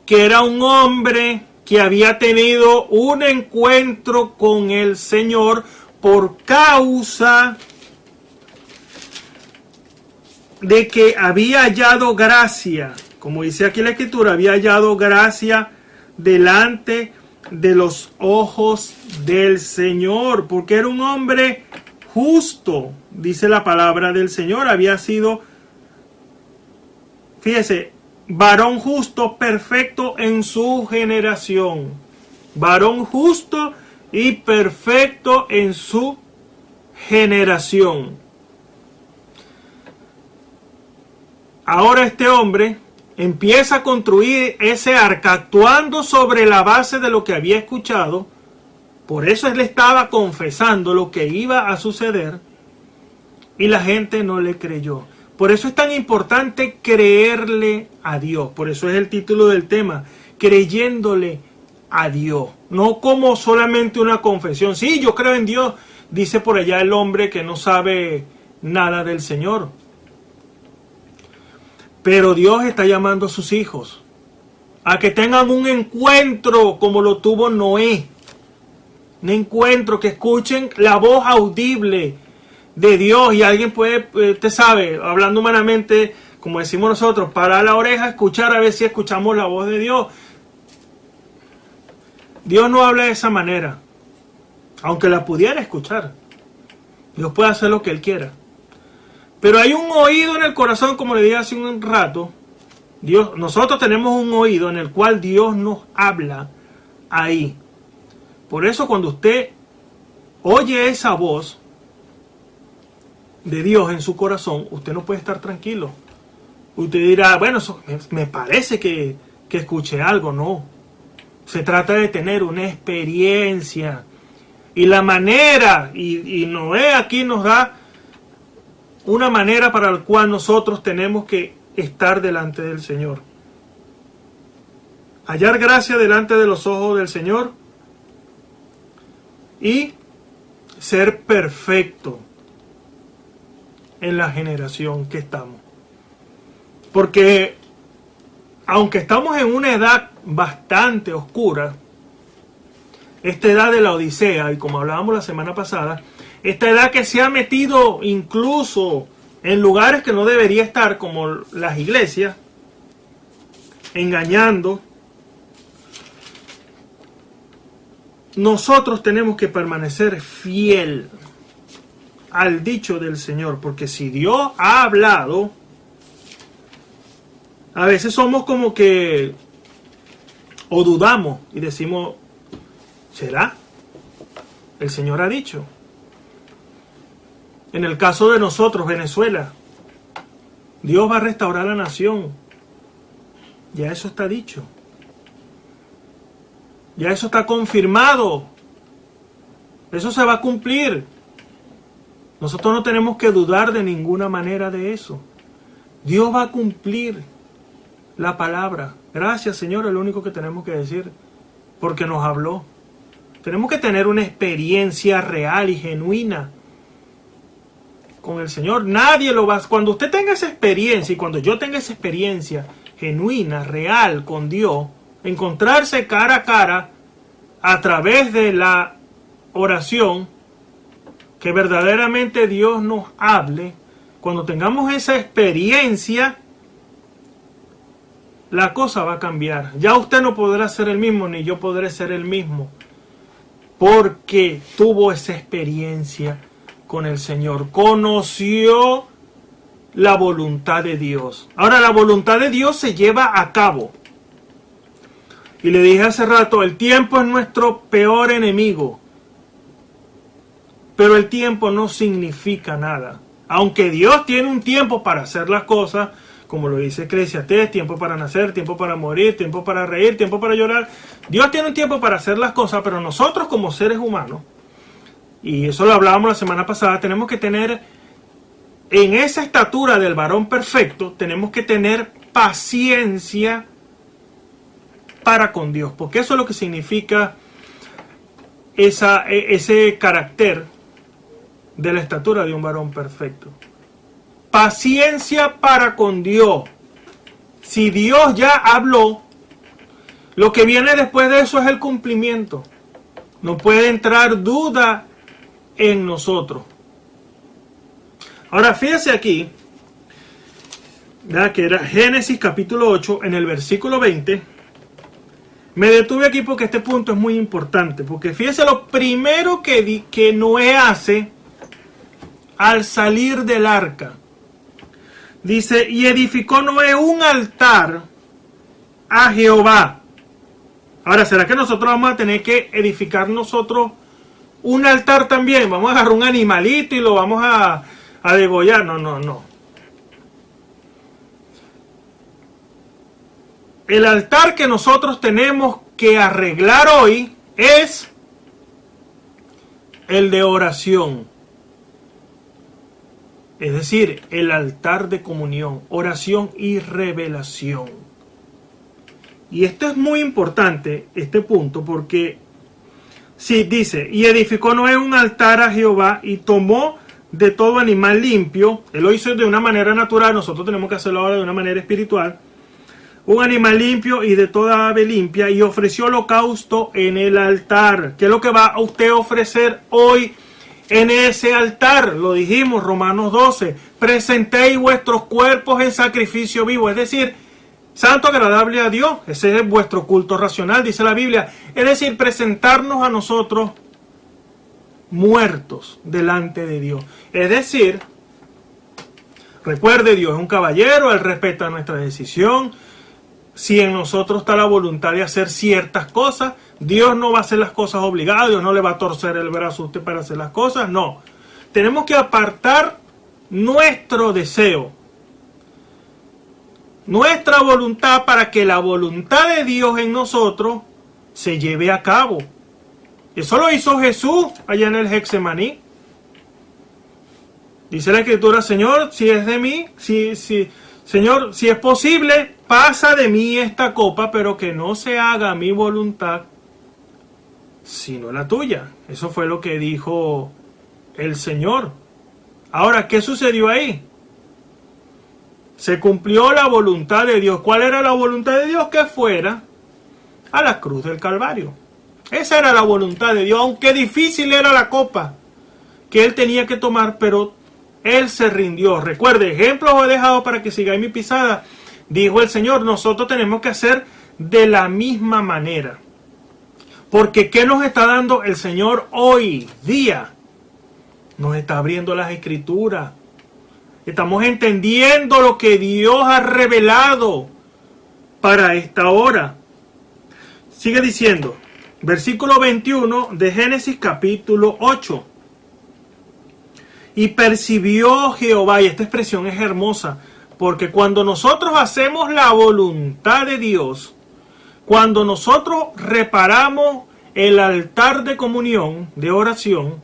que era un hombre que había tenido un encuentro con el Señor por causa de que había hallado gracia. Como dice aquí la Escritura, había hallado gracia delante de los ojos del Señor, porque era un hombre justo, dice la palabra del Señor. Había sido, fíjese, varón justo, perfecto en su generación. Varón justo y perfecto en su generación. Ahora este hombre empieza a construir ese arca actuando sobre la base de lo que había escuchado. Por eso él estaba confesando lo que iba a suceder y la gente no le creyó. Por eso es tan importante creerle a Dios. Por eso es el título del tema, creyéndole a Dios. No como solamente una confesión. Sí, yo creo en Dios, dice por allá el hombre que no sabe nada del Señor. Pero Dios está llamando a sus hijos a que tengan un encuentro como lo tuvo Noé. Un encuentro, que escuchen la voz audible de Dios. Y alguien puede, usted sabe, hablando humanamente, como decimos nosotros, parar la oreja, escuchar a ver si escuchamos la voz de Dios. Dios no habla de esa manera, aunque la pudiera escuchar. Dios puede hacer lo que Él quiera. Pero hay un oído en el corazón, como le dije hace un rato. Nosotros tenemos un oído en el cual Dios nos habla ahí. Por eso cuando usted oye esa voz de Dios en su corazón, usted no puede estar tranquilo. Usted dirá, bueno, eso me parece que escuché algo. No. Se trata de tener una experiencia. Y la manera, y Noé aquí nos da una manera para la cual nosotros tenemos que estar delante del Señor. Hallar gracia delante de los ojos del Señor y ser perfecto en la generación que estamos. Porque aunque estamos en una edad bastante oscura, esta edad de la Odisea, y como hablábamos la semana pasada, esta edad que se ha metido incluso en lugares que no debería estar, como las iglesias, engañando, nosotros tenemos que permanecer fiel al dicho del Señor, porque si Dios ha hablado, A veces somos como que, o dudamos y decimos, ¿será? El Señor ha dicho. En el caso de nosotros, Venezuela, Dios va a restaurar la nación. Ya eso está dicho. Ya eso está confirmado. Eso se va a cumplir. Nosotros no tenemos que dudar de ninguna manera de eso. Dios va a cumplir la palabra. Gracias, Señor, es lo único que tenemos que decir, porque nos habló. Tenemos que tener una experiencia real y genuina con el Señor. Nadie lo va. Cuando usted tenga esa experiencia y cuando yo tenga esa experiencia genuina, real con Dios, encontrarse cara a cara a través de la oración, que verdaderamente Dios nos hable, cuando tengamos esa experiencia, la cosa va a cambiar. Ya usted no podrá ser el mismo, ni yo podré ser el mismo, porque tuvo esa experiencia con el Señor, conoció la voluntad de Dios. Ahora, la voluntad de Dios se lleva a cabo. Y le dije hace rato, el tiempo es nuestro peor enemigo. Pero el tiempo no significa nada. Aunque Dios tiene un tiempo para hacer las cosas, como lo dice Eclesiastés, tiempo para nacer, tiempo para morir, tiempo para reír, tiempo para llorar. Dios tiene un tiempo para hacer las cosas, pero nosotros como seres humanos, y eso lo hablábamos la semana pasada, tenemos que tener, en esa estatura del varón perfecto, tenemos que tener paciencia para con Dios, porque eso es lo que significa ese carácter de la estatura de un varón perfecto. Paciencia para con Dios. Si Dios ya habló, lo que viene después de eso es el cumplimiento. No puede entrar duda en nosotros. Ahora fíjese aquí, ¿verdad? Que era Génesis capítulo 8, en el versículo 20. Me detuve aquí porque este punto es muy importante, porque fíjese lo primero que Noé hace al salir del arca. Dice, y edificó Noé un altar a Jehová. Ahora, ¿será que nosotros vamos a tener que edificar nosotros un altar también? Vamos a agarrar un animalito y lo vamos a degollar. No. El altar que nosotros tenemos que arreglar hoy es el de oración. Es decir, el altar de comunión, oración y revelación. Y esto es muy importante, este punto, porque sí, dice, y edificó Noé un altar a Jehová y tomó de todo animal limpio. Él lo hizo de una manera natural, nosotros tenemos que hacerlo ahora de una manera espiritual. Un animal limpio y de toda ave limpia, y ofreció holocausto en el altar. ¿Qué es lo que va a usted ofrecer hoy en ese altar? Lo dijimos, Romanos 12. Presentéis vuestros cuerpos en sacrificio vivo, es decir, santo, agradable a Dios. Ese es vuestro culto racional, dice la Biblia. Es decir, presentarnos a nosotros muertos delante de Dios. Es decir, recuerde, Dios es un caballero, Él respeta nuestra decisión. Si en nosotros está la voluntad de hacer ciertas cosas, Dios no va a hacer las cosas obligadas, Dios no le va a torcer el brazo a usted para hacer las cosas, no. Tenemos que apartar nuestro deseo, nuestra voluntad, para que la voluntad de Dios en nosotros se lleve a cabo. Eso lo hizo Jesús allá en el Getsemaní. Dice la Escritura, Señor, si es de mí, Señor, si es posible, pasa de mí esta copa, pero que no se haga mi voluntad, sino la tuya. Eso fue lo que dijo el Señor. Ahora, ¿qué sucedió ahí? Se cumplió la voluntad de Dios. ¿Cuál era la voluntad de Dios? Que fuera a la cruz del Calvario. Esa era la voluntad de Dios, aunque difícil era la copa que Él tenía que tomar, pero Él se rindió. Recuerde, ejemplos os he dejado para que sigáis mi pisada. Dijo el Señor, nosotros tenemos que hacer de la misma manera. Porque ¿qué nos está dando el Señor hoy día? Nos está abriendo las Escrituras. Estamos entendiendo lo que Dios ha revelado para esta hora. Sigue diciendo, versículo 21 de Génesis capítulo 8. Y percibió Jehová, y esta expresión es hermosa, porque cuando nosotros hacemos la voluntad de Dios, cuando nosotros reparamos el altar de comunión, de oración,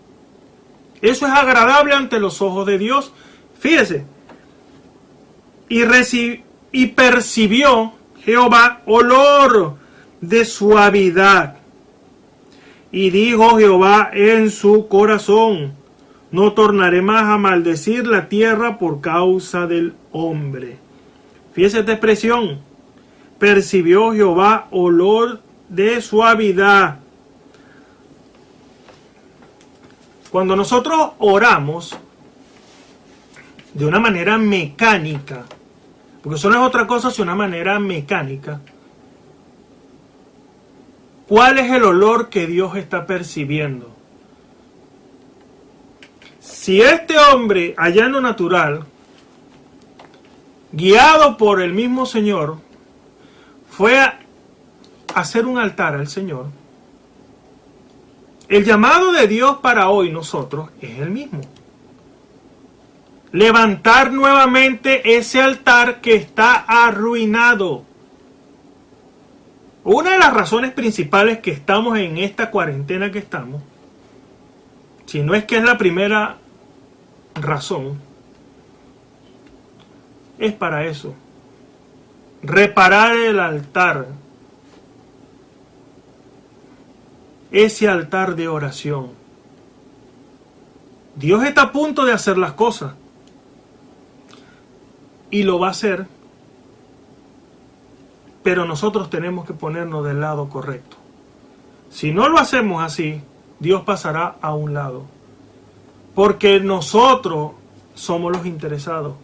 eso es agradable ante los ojos de Dios. Fíjese, y percibió Jehová olor de suavidad. Y dijo Jehová en su corazón, no tornaré más a maldecir la tierra por causa del hombre. Fíjese esta expresión, percibió Jehová olor de suavidad. Cuando nosotros oramos de una manera mecánica, porque eso no es otra cosa sino una manera mecánica, ¿cuál es el olor que Dios está percibiendo? Si este hombre, allá en lo natural, guiado por el mismo Señor, fue a hacer un altar al Señor, el llamado de Dios para hoy nosotros es el mismo. Levantar nuevamente ese altar que está arruinado. Una de las razones principales que estamos en esta cuarentena que estamos, si no es que es la primera razón, es para eso. Reparar el altar. Ese altar de oración. Dios está a punto de hacer las cosas. Y lo va a hacer. Pero nosotros tenemos que ponernos del lado correcto. Si no lo hacemos así, Dios pasará a un lado. Porque nosotros somos los interesados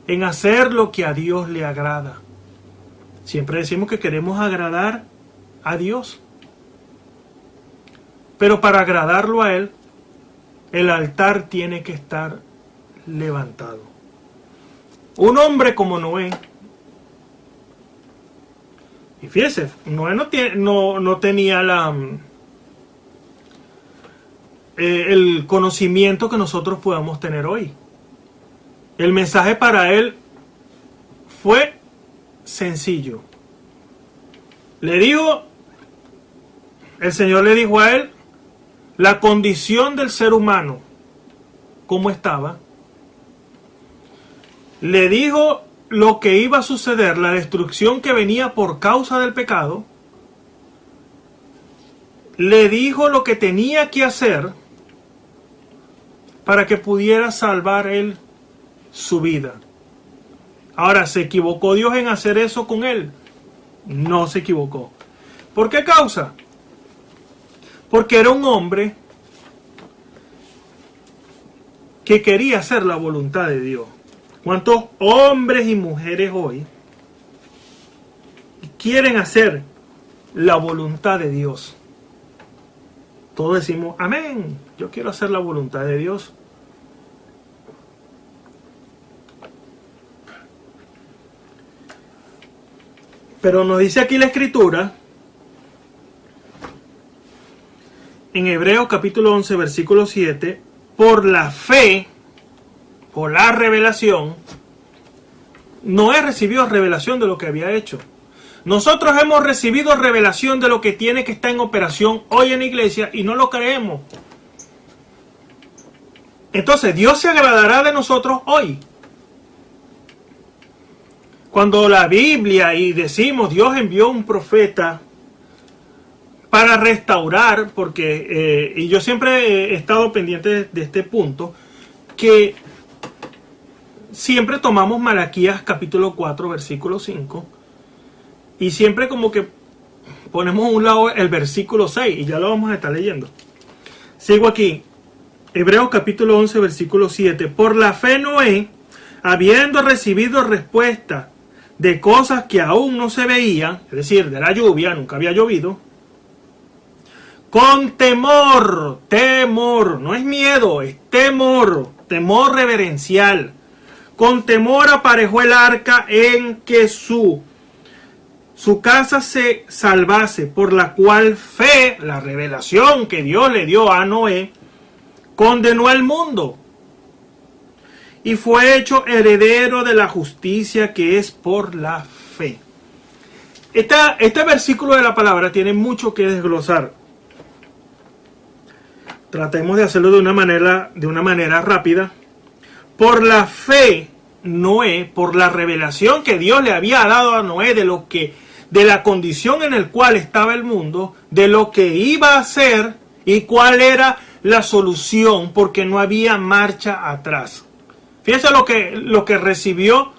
en hacer lo que a Dios le agrada. Siempre decimos que queremos agradar a Dios. Pero para agradarlo a Él, el altar tiene que estar levantado. Un hombre como Noé, y fíjese, Noé no tenía el conocimiento que nosotros podamos tener hoy. El mensaje para él fue sencillo. El Señor le dijo a él la condición del ser humano, cómo estaba. Le dijo lo que iba a suceder, la destrucción que venía por causa del pecado. Le dijo lo que tenía que hacer para que pudiera salvar él su vida. Ahora, ¿se equivocó Dios en hacer eso con él? No se equivocó. ¿Por qué causa? Porque era un hombre que quería hacer la voluntad de Dios. ¿Cuántos hombres y mujeres hoy quieren hacer la voluntad de Dios? Todos decimos, amén, yo quiero hacer la voluntad de Dios. Pero nos dice aquí la Escritura, en Hebreos capítulo 11, versículo 7, por la fe, por la revelación, Noé recibió revelación de lo que había hecho. Nosotros hemos recibido revelación de lo que tiene que estar en operación hoy en la iglesia y no lo creemos. Entonces, Dios se agradará de nosotros hoy. Cuando la Biblia y decimos Dios envió un profeta para restaurar, porque, y yo siempre he estado pendiente de este punto, que siempre tomamos Malaquías capítulo 4, versículo 5, y siempre como que ponemos a un lado el versículo 6, y ya lo vamos a estar leyendo. Sigo aquí, Hebreos capítulo 11, versículo 7, por la fe Noé, habiendo recibido respuesta de cosas que aún no se veían, es decir, de la lluvia, nunca había llovido, con temor, no es miedo, es temor reverencial. Con temor aparejó el arca en que su su casa se salvase, por la cual fe, la revelación que Dios le dio a Noé, condenó al mundo y fue hecho heredero de la justicia que es por la fe. Este versículo de la palabra tiene mucho que desglosar. Tratemos de hacerlo de una manera rápida. Por la fe, Noé, por la revelación que Dios le había dado a Noé de la condición en la cual estaba el mundo, de lo que iba a hacer y cuál era la solución, porque no había marcha atrás. Fíjense lo que recibió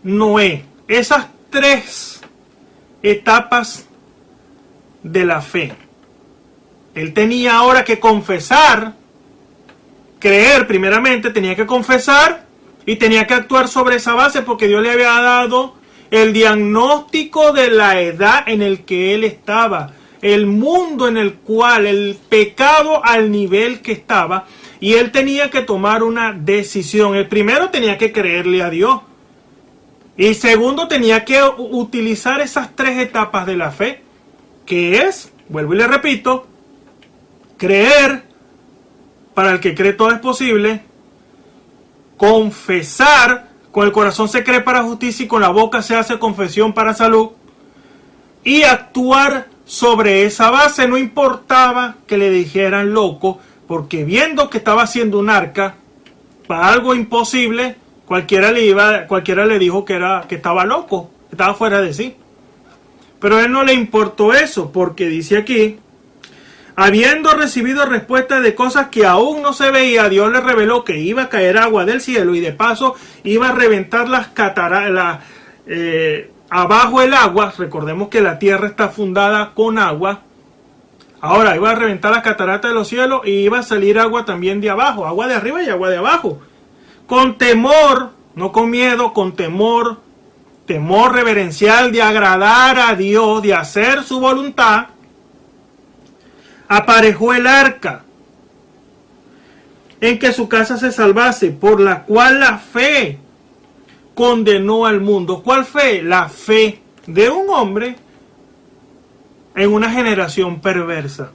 Noé. Esas 3 etapas de la fe. Él tenía ahora que confesar, creer primeramente, tenía que confesar y tenía que actuar sobre esa base porque Dios le había dado el diagnóstico de la edad en el que él estaba, el mundo en el cual, el pecado al nivel que estaba, y él tenía que tomar una decisión. El primero tenía que creerle a Dios. Y segundo tenía que utilizar esas 3 etapas de la fe, que es, vuelvo y le repito, creer, para el que cree todo es posible, confesar, con el corazón se cree para justicia y con la boca se hace confesión para salud, y actuar sobre esa base. No importaba que le dijeran loco, porque viendo que estaba haciendo un arca para algo imposible, cualquiera le dijo que estaba loco, que estaba fuera de sí. Pero a él no le importó eso, porque dice aquí, habiendo recibido respuesta de cosas que aún no se veía, Dios le reveló que iba a caer agua del cielo y de paso iba a reventar las cataratas, abajo el agua. Recordemos que la tierra está fundada con agua. Ahora iba a reventar las cataratas de los cielos y iba a salir agua también de abajo, agua de arriba y agua de abajo. Con temor, no con miedo, con temor reverencial de agradar a Dios, de hacer su voluntad, aparejó el arca en que su casa se salvase, por la cual la fe condenó al mundo. ¿Cuál fe? La fe de un hombre en una generación perversa.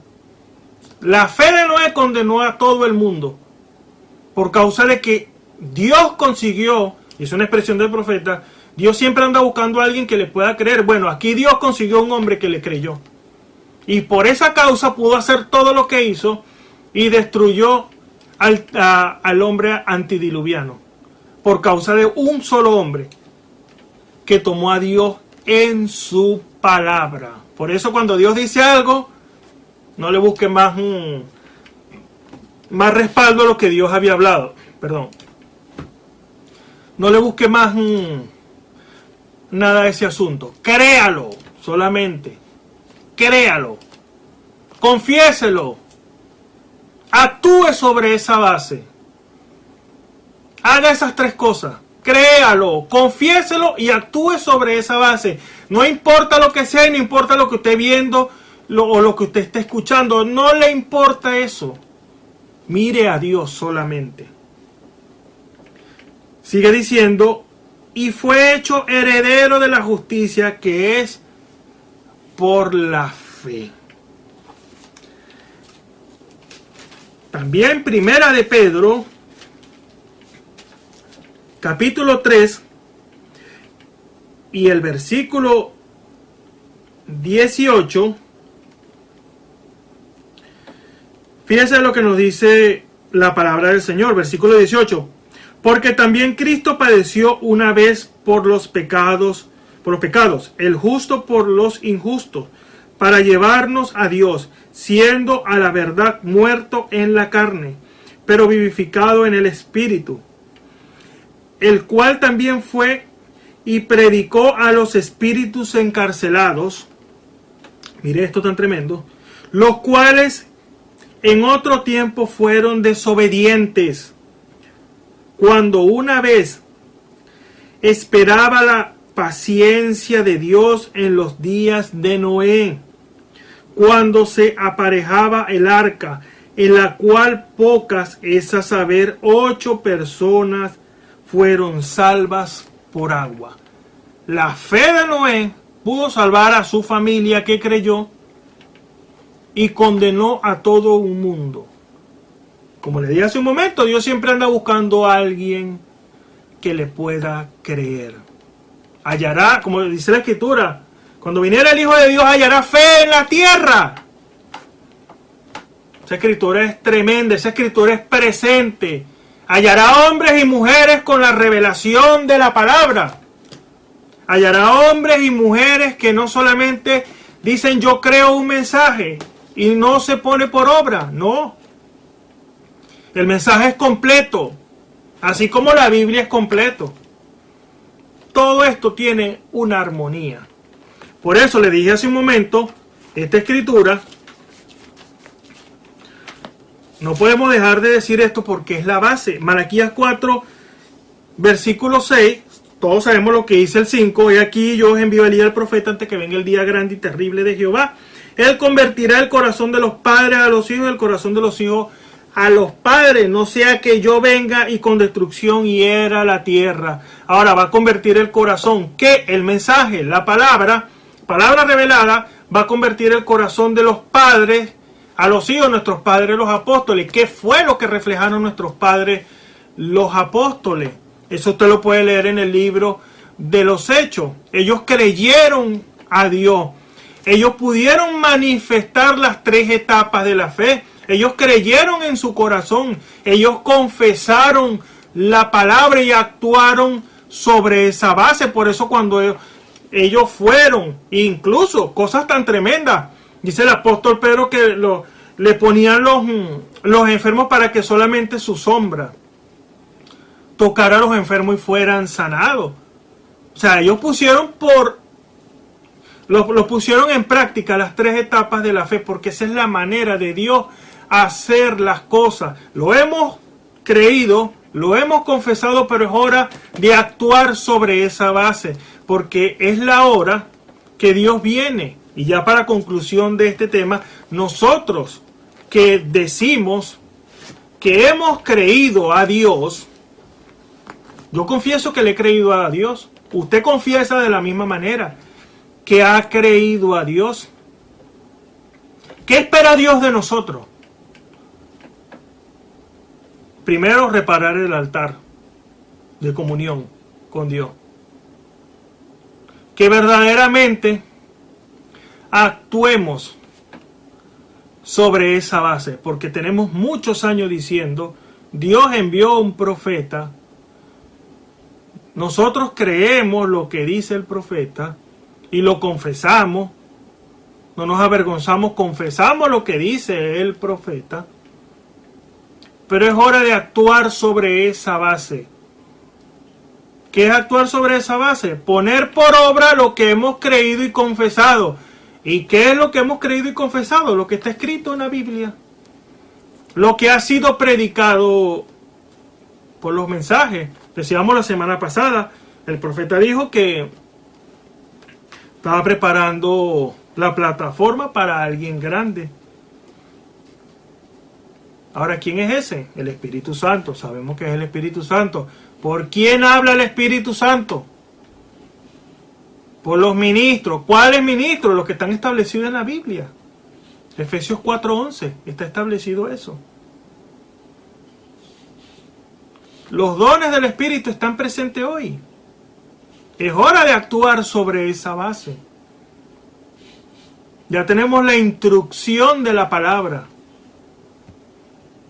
La fe de Noé condenó a todo el mundo por causa de que Dios consiguió, y es una expresión del profeta, Dios siempre anda buscando a alguien que le pueda creer. Bueno, aquí Dios consiguió un hombre que le creyó. Y por esa causa pudo hacer todo lo que hizo y destruyó al hombre antidiluviano. Por causa de un solo hombre que tomó a Dios en su palabra. Por eso cuando Dios dice algo, no le busque más respaldo a lo que Dios había hablado. Perdón. No le busque más nada de ese asunto. Créalo solamente. Créalo. Confiéselo. Actúe sobre esa base. Haga esas 3 cosas. Créalo, confiéselo y actúe sobre esa base. No importa lo que sea, no importa lo que esté viendo o lo que usted esté escuchando. No le importa eso. Mire a Dios solamente. Sigue diciendo, y fue hecho heredero de la justicia que es por la fe. También Primera de Pedro, capítulo 3 y el versículo 18. Fíjense lo que nos dice la palabra del Señor, versículo 18. Porque también Cristo padeció una vez por los pecados, el justo por los injustos, para llevarnos a Dios, siendo a la verdad muerto en la carne, pero vivificado en el Espíritu, el cual también fue y predicó a los espíritus encarcelados, mire esto tan tremendo, los cuales en otro tiempo fueron desobedientes, cuando una vez esperaba la paciencia de Dios en los días de Noé, cuando se aparejaba el arca, en la cual pocas, es a saber, 8 personas fueron salvas por agua. La fe de Noé pudo salvar a su familia que creyó y condenó a todo un mundo. Como le dije hace un momento, Dios siempre anda buscando a alguien que le pueda creer. Hallará, como dice la Escritura, cuando viniera el Hijo de Dios hallará fe en la tierra. Esa Escritura es tremenda, esa Escritura es presente. Hallará hombres y mujeres con la revelación de la palabra. Hallará hombres y mujeres que no solamente dicen yo creo un mensaje y no se pone por obra, no. El mensaje es completo, así como la Biblia es completo. Todo esto tiene una armonía. Por eso le dije hace un momento, esta Escritura, no podemos dejar de decir esto porque es la base. Malaquías 4, versículo 6, todos sabemos lo que dice el 5. He aquí yo os envío a Elías el profeta antes que venga el día grande y terrible de Jehová. Él convertirá el corazón de los padres a los hijos y el corazón de los hijos a los padres, no sea que yo venga y con destrucción hiera la tierra. Ahora va a convertir el corazón, que el mensaje, la palabra revelada, va a convertir el corazón de los padres a los hijos, nuestros padres, los apóstoles. ¿Qué fue lo que reflejaron nuestros padres, los apóstoles? Eso usted lo puede leer en el libro de los Hechos. Ellos creyeron a Dios. Ellos pudieron manifestar las 3 etapas de la fe. Ellos creyeron en su corazón. Ellos confesaron la palabra y actuaron sobre esa base. Por eso cuando ellos fueron, incluso cosas tan tremendas, dice el apóstol Pedro que le ponían los enfermos para que solamente su sombra tocara a los enfermos y fueran sanados. O sea, ellos pusieron lo pusieron en práctica las 3 etapas de la fe, porque esa es la manera de Dios hacer las cosas. Lo hemos creído, lo hemos confesado, pero es hora de actuar sobre esa base, porque es la hora que Dios viene. Y ya para conclusión de este tema, nosotros que decimos que hemos creído a Dios, yo confieso que le he creído a Dios, usted confiesa de la misma manera que ha creído a Dios. ¿Qué espera Dios de nosotros? Primero, reparar el altar de comunión con Dios. Que verdaderamente actuemos sobre esa base, porque tenemos muchos años diciendo, Dios envió un profeta, nosotros creemos lo que dice el profeta y lo confesamos, no nos avergonzamos, confesamos lo que dice el profeta, pero es hora de actuar sobre esa base. ¿Qué es actuar sobre esa base? Poner por obra lo que hemos creído y confesado. ¿Y qué es lo que hemos creído y confesado? Lo que está escrito en la Biblia. Lo que ha sido predicado por los mensajes. Decíamos la semana pasada, el profeta dijo que estaba preparando la plataforma para alguien grande. Ahora, ¿quién es ese? El Espíritu Santo. Sabemos que es el Espíritu Santo. ¿Por quién habla el Espíritu Santo? Por los ministros. ¿Cuáles ministros? Los que están establecidos en la Biblia. Efesios 4:11. Está establecido eso. Los dones del Espíritu están presentes hoy. Es hora de actuar sobre esa base. Ya tenemos la instrucción de la palabra.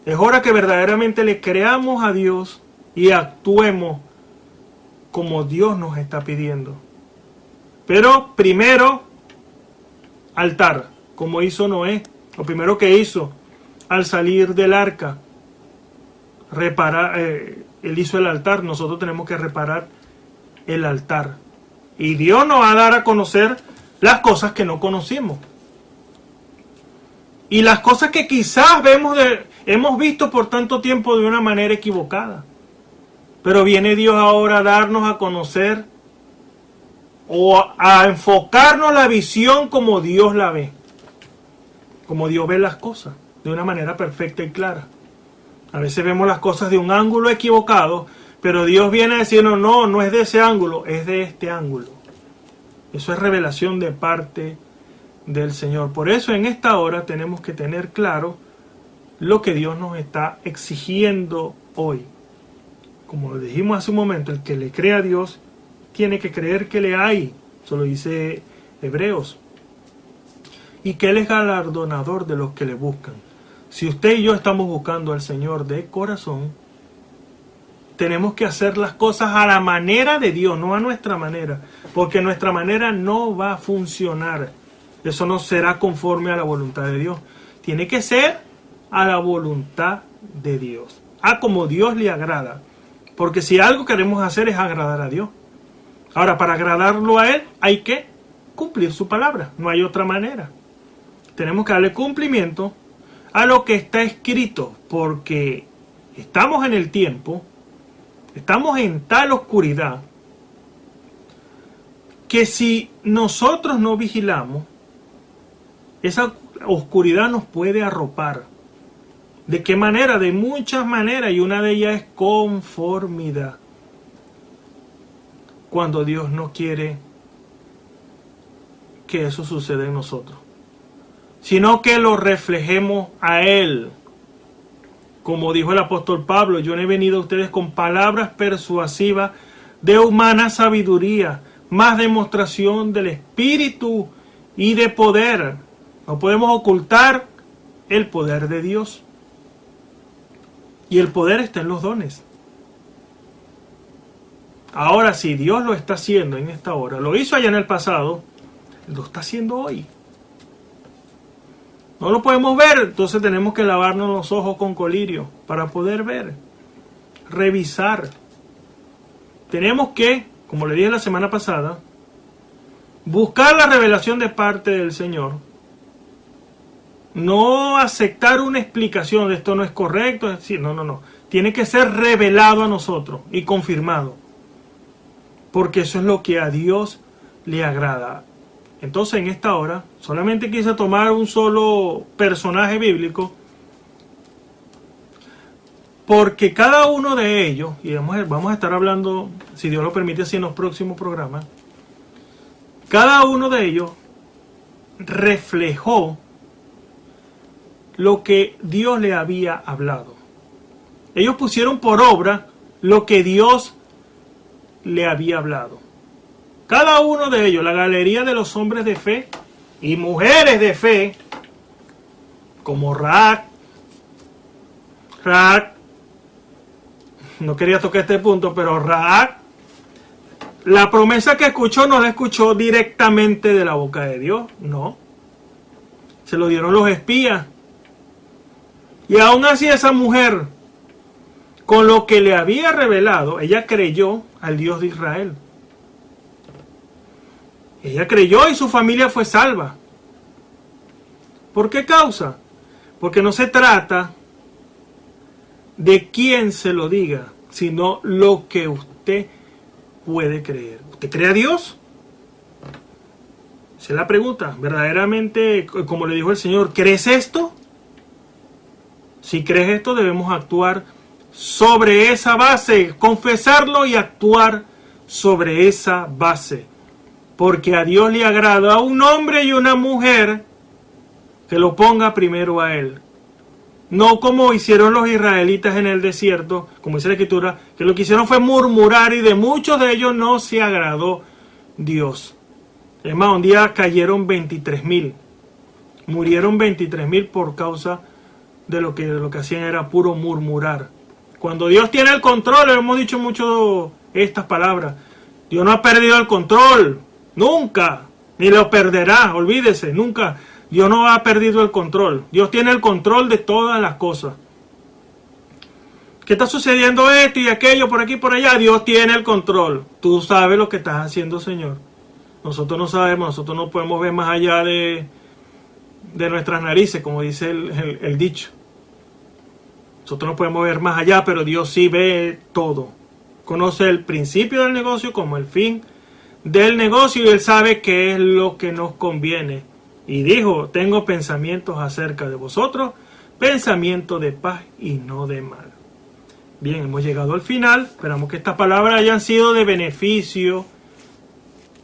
Es hora que verdaderamente le creamos a Dios y actuemos como Dios nos está pidiendo. Pero primero, altar, como hizo Noé. Lo primero que hizo al salir del arca, reparar, él hizo el altar. Nosotros tenemos que reparar el altar. Y Dios nos va a dar a conocer las cosas que no conocimos. Y las cosas que quizás hemos visto por tanto tiempo de una manera equivocada. Pero viene Dios ahora a darnos a conocer o a enfocarnos la visión como Dios la ve. Como Dios ve las cosas, de una manera perfecta y clara. A veces vemos las cosas de un ángulo equivocado, pero Dios viene a decirnos, no es de ese ángulo, es de este ángulo. Eso es revelación de parte del Señor. Por eso en esta hora tenemos que tener claro lo que Dios nos está exigiendo hoy. Como lo dijimos hace un momento, el que le cree a Dios tiene que creer que le hay. Eso lo dice Hebreos. Y que Él es galardonador de los que le buscan. Si usted y yo estamos buscando al Señor de corazón, tenemos que hacer las cosas a la manera de Dios, no a nuestra manera. Porque nuestra manera no va a funcionar. Eso no será conforme a la voluntad de Dios. Tiene que ser a la voluntad de Dios. A como Dios le agrada. Porque si algo queremos hacer es agradar a Dios. Ahora, para agradarlo a Él hay que cumplir su palabra. No hay otra manera. Tenemos que darle cumplimiento a lo que está escrito. Porque estamos en el tiempo, estamos en tal oscuridad, que si nosotros no vigilamos, esa oscuridad nos puede arropar. ¿De qué manera? De muchas maneras, y una de ellas es conformidad. Cuando Dios no quiere que eso suceda en nosotros, sino que lo reflejemos a Él. Como dijo el apóstol Pablo, yo no he venido a ustedes con palabras persuasivas de humana sabiduría, más demostración del Espíritu y de poder. No podemos ocultar el poder de Dios. Y el poder está en los dones. Ahora, si Dios lo está haciendo en esta hora, lo hizo allá en el pasado, lo está haciendo hoy. No lo podemos ver, entonces tenemos que lavarnos los ojos con colirio para poder ver, revisar. Tenemos que, como le dije la semana pasada, buscar la revelación de parte del Señor. No aceptar una explicación de esto no es correcto, es decir, no. Tiene que ser revelado a nosotros y confirmado. Porque eso es lo que a Dios le agrada. Entonces en esta hora solamente quise tomar un solo personaje bíblico. Porque cada uno de ellos, y vamos a estar hablando, si Dios lo permite, así en los próximos programas. Cada uno de ellos reflejó lo que Dios le había hablado. Ellos pusieron por obra lo que Dios le había hablado. Cada uno de ellos, la galería de los hombres de fe y mujeres de fe, como Raab, no quería tocar este punto, pero Raab, la promesa que escuchó no la escuchó directamente de la boca de Dios, no. Se lo dieron los espías. Y aún así esa mujer, con lo que le había revelado, ella creyó al Dios de Israel. Ella creyó y su familia fue salva. ¿Por qué causa? Porque no se trata de quién se lo diga, sino lo que usted puede creer. ¿Usted cree a Dios? Esa es la pregunta. Verdaderamente, como le dijo el Señor, ¿crees esto? Si crees esto, debemos actuar sobre esa base, confesarlo y actuar sobre esa base. Porque a Dios le agrada a un hombre y una mujer que lo ponga primero a Él. No como hicieron los israelitas en el desierto, como dice la Escritura, que lo que hicieron fue murmurar y de muchos de ellos no se agradó Dios. Es más, un día cayeron 23,000. Murieron 23,000 por causa de lo que hacían era puro murmurar. Cuando Dios tiene el control, hemos dicho mucho estas palabras, Dios no ha perdido el control, nunca, ni lo perderá, olvídese, nunca. Dios no ha perdido el control. Dios tiene el control de todas las cosas. ¿Qué está sucediendo esto y aquello por aquí y por allá? Dios tiene el control. Tú sabes lo que estás haciendo, Señor. Nosotros no sabemos, nosotros no podemos ver más allá de nuestras narices, como dice el dicho. Nosotros no podemos ver más allá, pero Dios sí ve todo. Conoce el principio del negocio como el fin del negocio y Él sabe qué es lo que nos conviene. Y dijo, tengo pensamientos acerca de vosotros, pensamientos de paz y no de mal. Bien, hemos llegado al final. Esperamos que estas palabras hayan sido de beneficio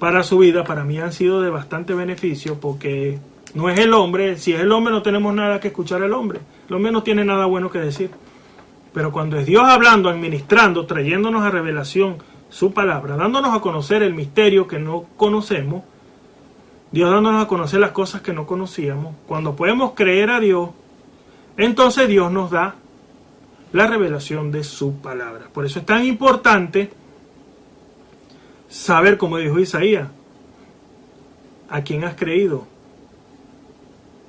para su vida, para mí han sido de bastante beneficio, porque no es el hombre, si es el hombre no tenemos nada que escuchar al hombre, el hombre no tiene nada bueno que decir, pero cuando es Dios hablando, administrando, trayéndonos a revelación su palabra, dándonos a conocer el misterio que no conocemos, Dios dándonos a conocer las cosas que no conocíamos, cuando podemos creer a Dios, entonces Dios nos da la revelación de su palabra. Por eso es tan importante saber, como dijo Isaías, a quién has creído,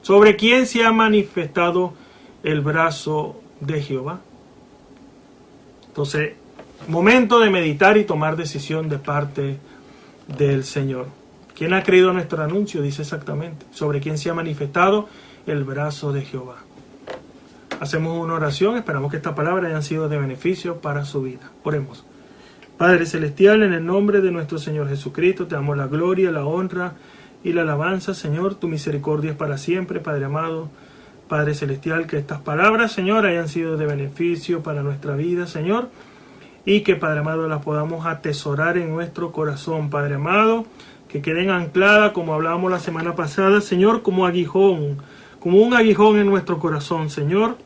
sobre quién se ha manifestado el brazo de Jehová. Entonces, momento de meditar y tomar decisión de parte del Señor. ¿Quién ha creído nuestro anuncio? Dice exactamente, sobre quién se ha manifestado el brazo de Jehová. Hacemos una oración, esperamos que esta palabra haya sido de beneficio para su vida. Oremos. Padre Celestial, en el nombre de nuestro Señor Jesucristo, te damos la gloria, la honra y la alabanza, Señor. Tu misericordia es para siempre, Padre amado. Padre Celestial, que estas palabras, Señor, hayan sido de beneficio para nuestra vida, Señor. Y que, Padre amado, las podamos atesorar en nuestro corazón, Padre amado. Que queden ancladas, como hablábamos la semana pasada, Señor, como aguijón, como un aguijón en nuestro corazón, Señor.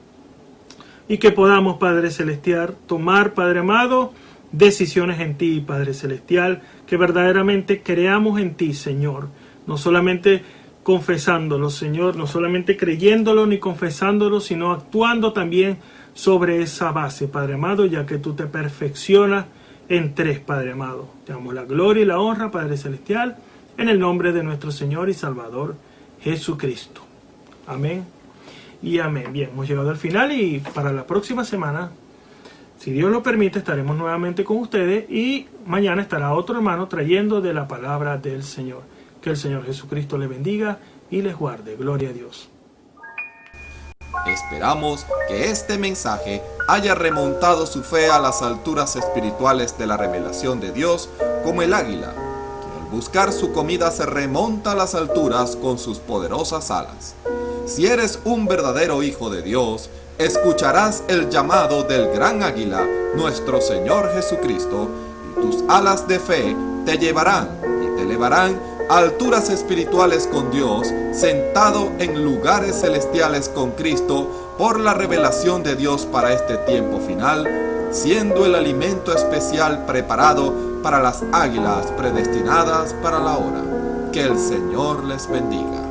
Y que podamos, Padre Celestial, tomar, Padre amado, decisiones en ti, Padre Celestial, que verdaderamente creamos en ti, Señor. No solamente confesándolo, Señor, no solamente creyéndolo ni confesándolo, sino actuando también sobre esa base, Padre amado, ya que tú te perfeccionas en tres, Padre amado. Te damos la gloria y la honra, Padre Celestial, en el nombre de nuestro Señor y Salvador Jesucristo. Amén y amén. Bien, hemos llegado al final y para la próxima semana, si Dios lo permite, estaremos nuevamente con ustedes y mañana estará otro hermano trayendo de la palabra del Señor. Que el Señor Jesucristo les bendiga y les guarde. Gloria a Dios. Esperamos que este mensaje haya remontado su fe a las alturas espirituales de la revelación de Dios, como el águila, que al buscar su comida se remonta a las alturas con sus poderosas alas. Si eres un verdadero hijo de Dios, escucharás el llamado del gran águila, nuestro Señor Jesucristo, y tus alas de fe te llevarán y te elevarán a alturas espirituales con Dios, sentado en lugares celestiales con Cristo, por la revelación de Dios para este tiempo final, siendo el alimento especial preparado para las águilas predestinadas para la hora. Que el Señor les bendiga.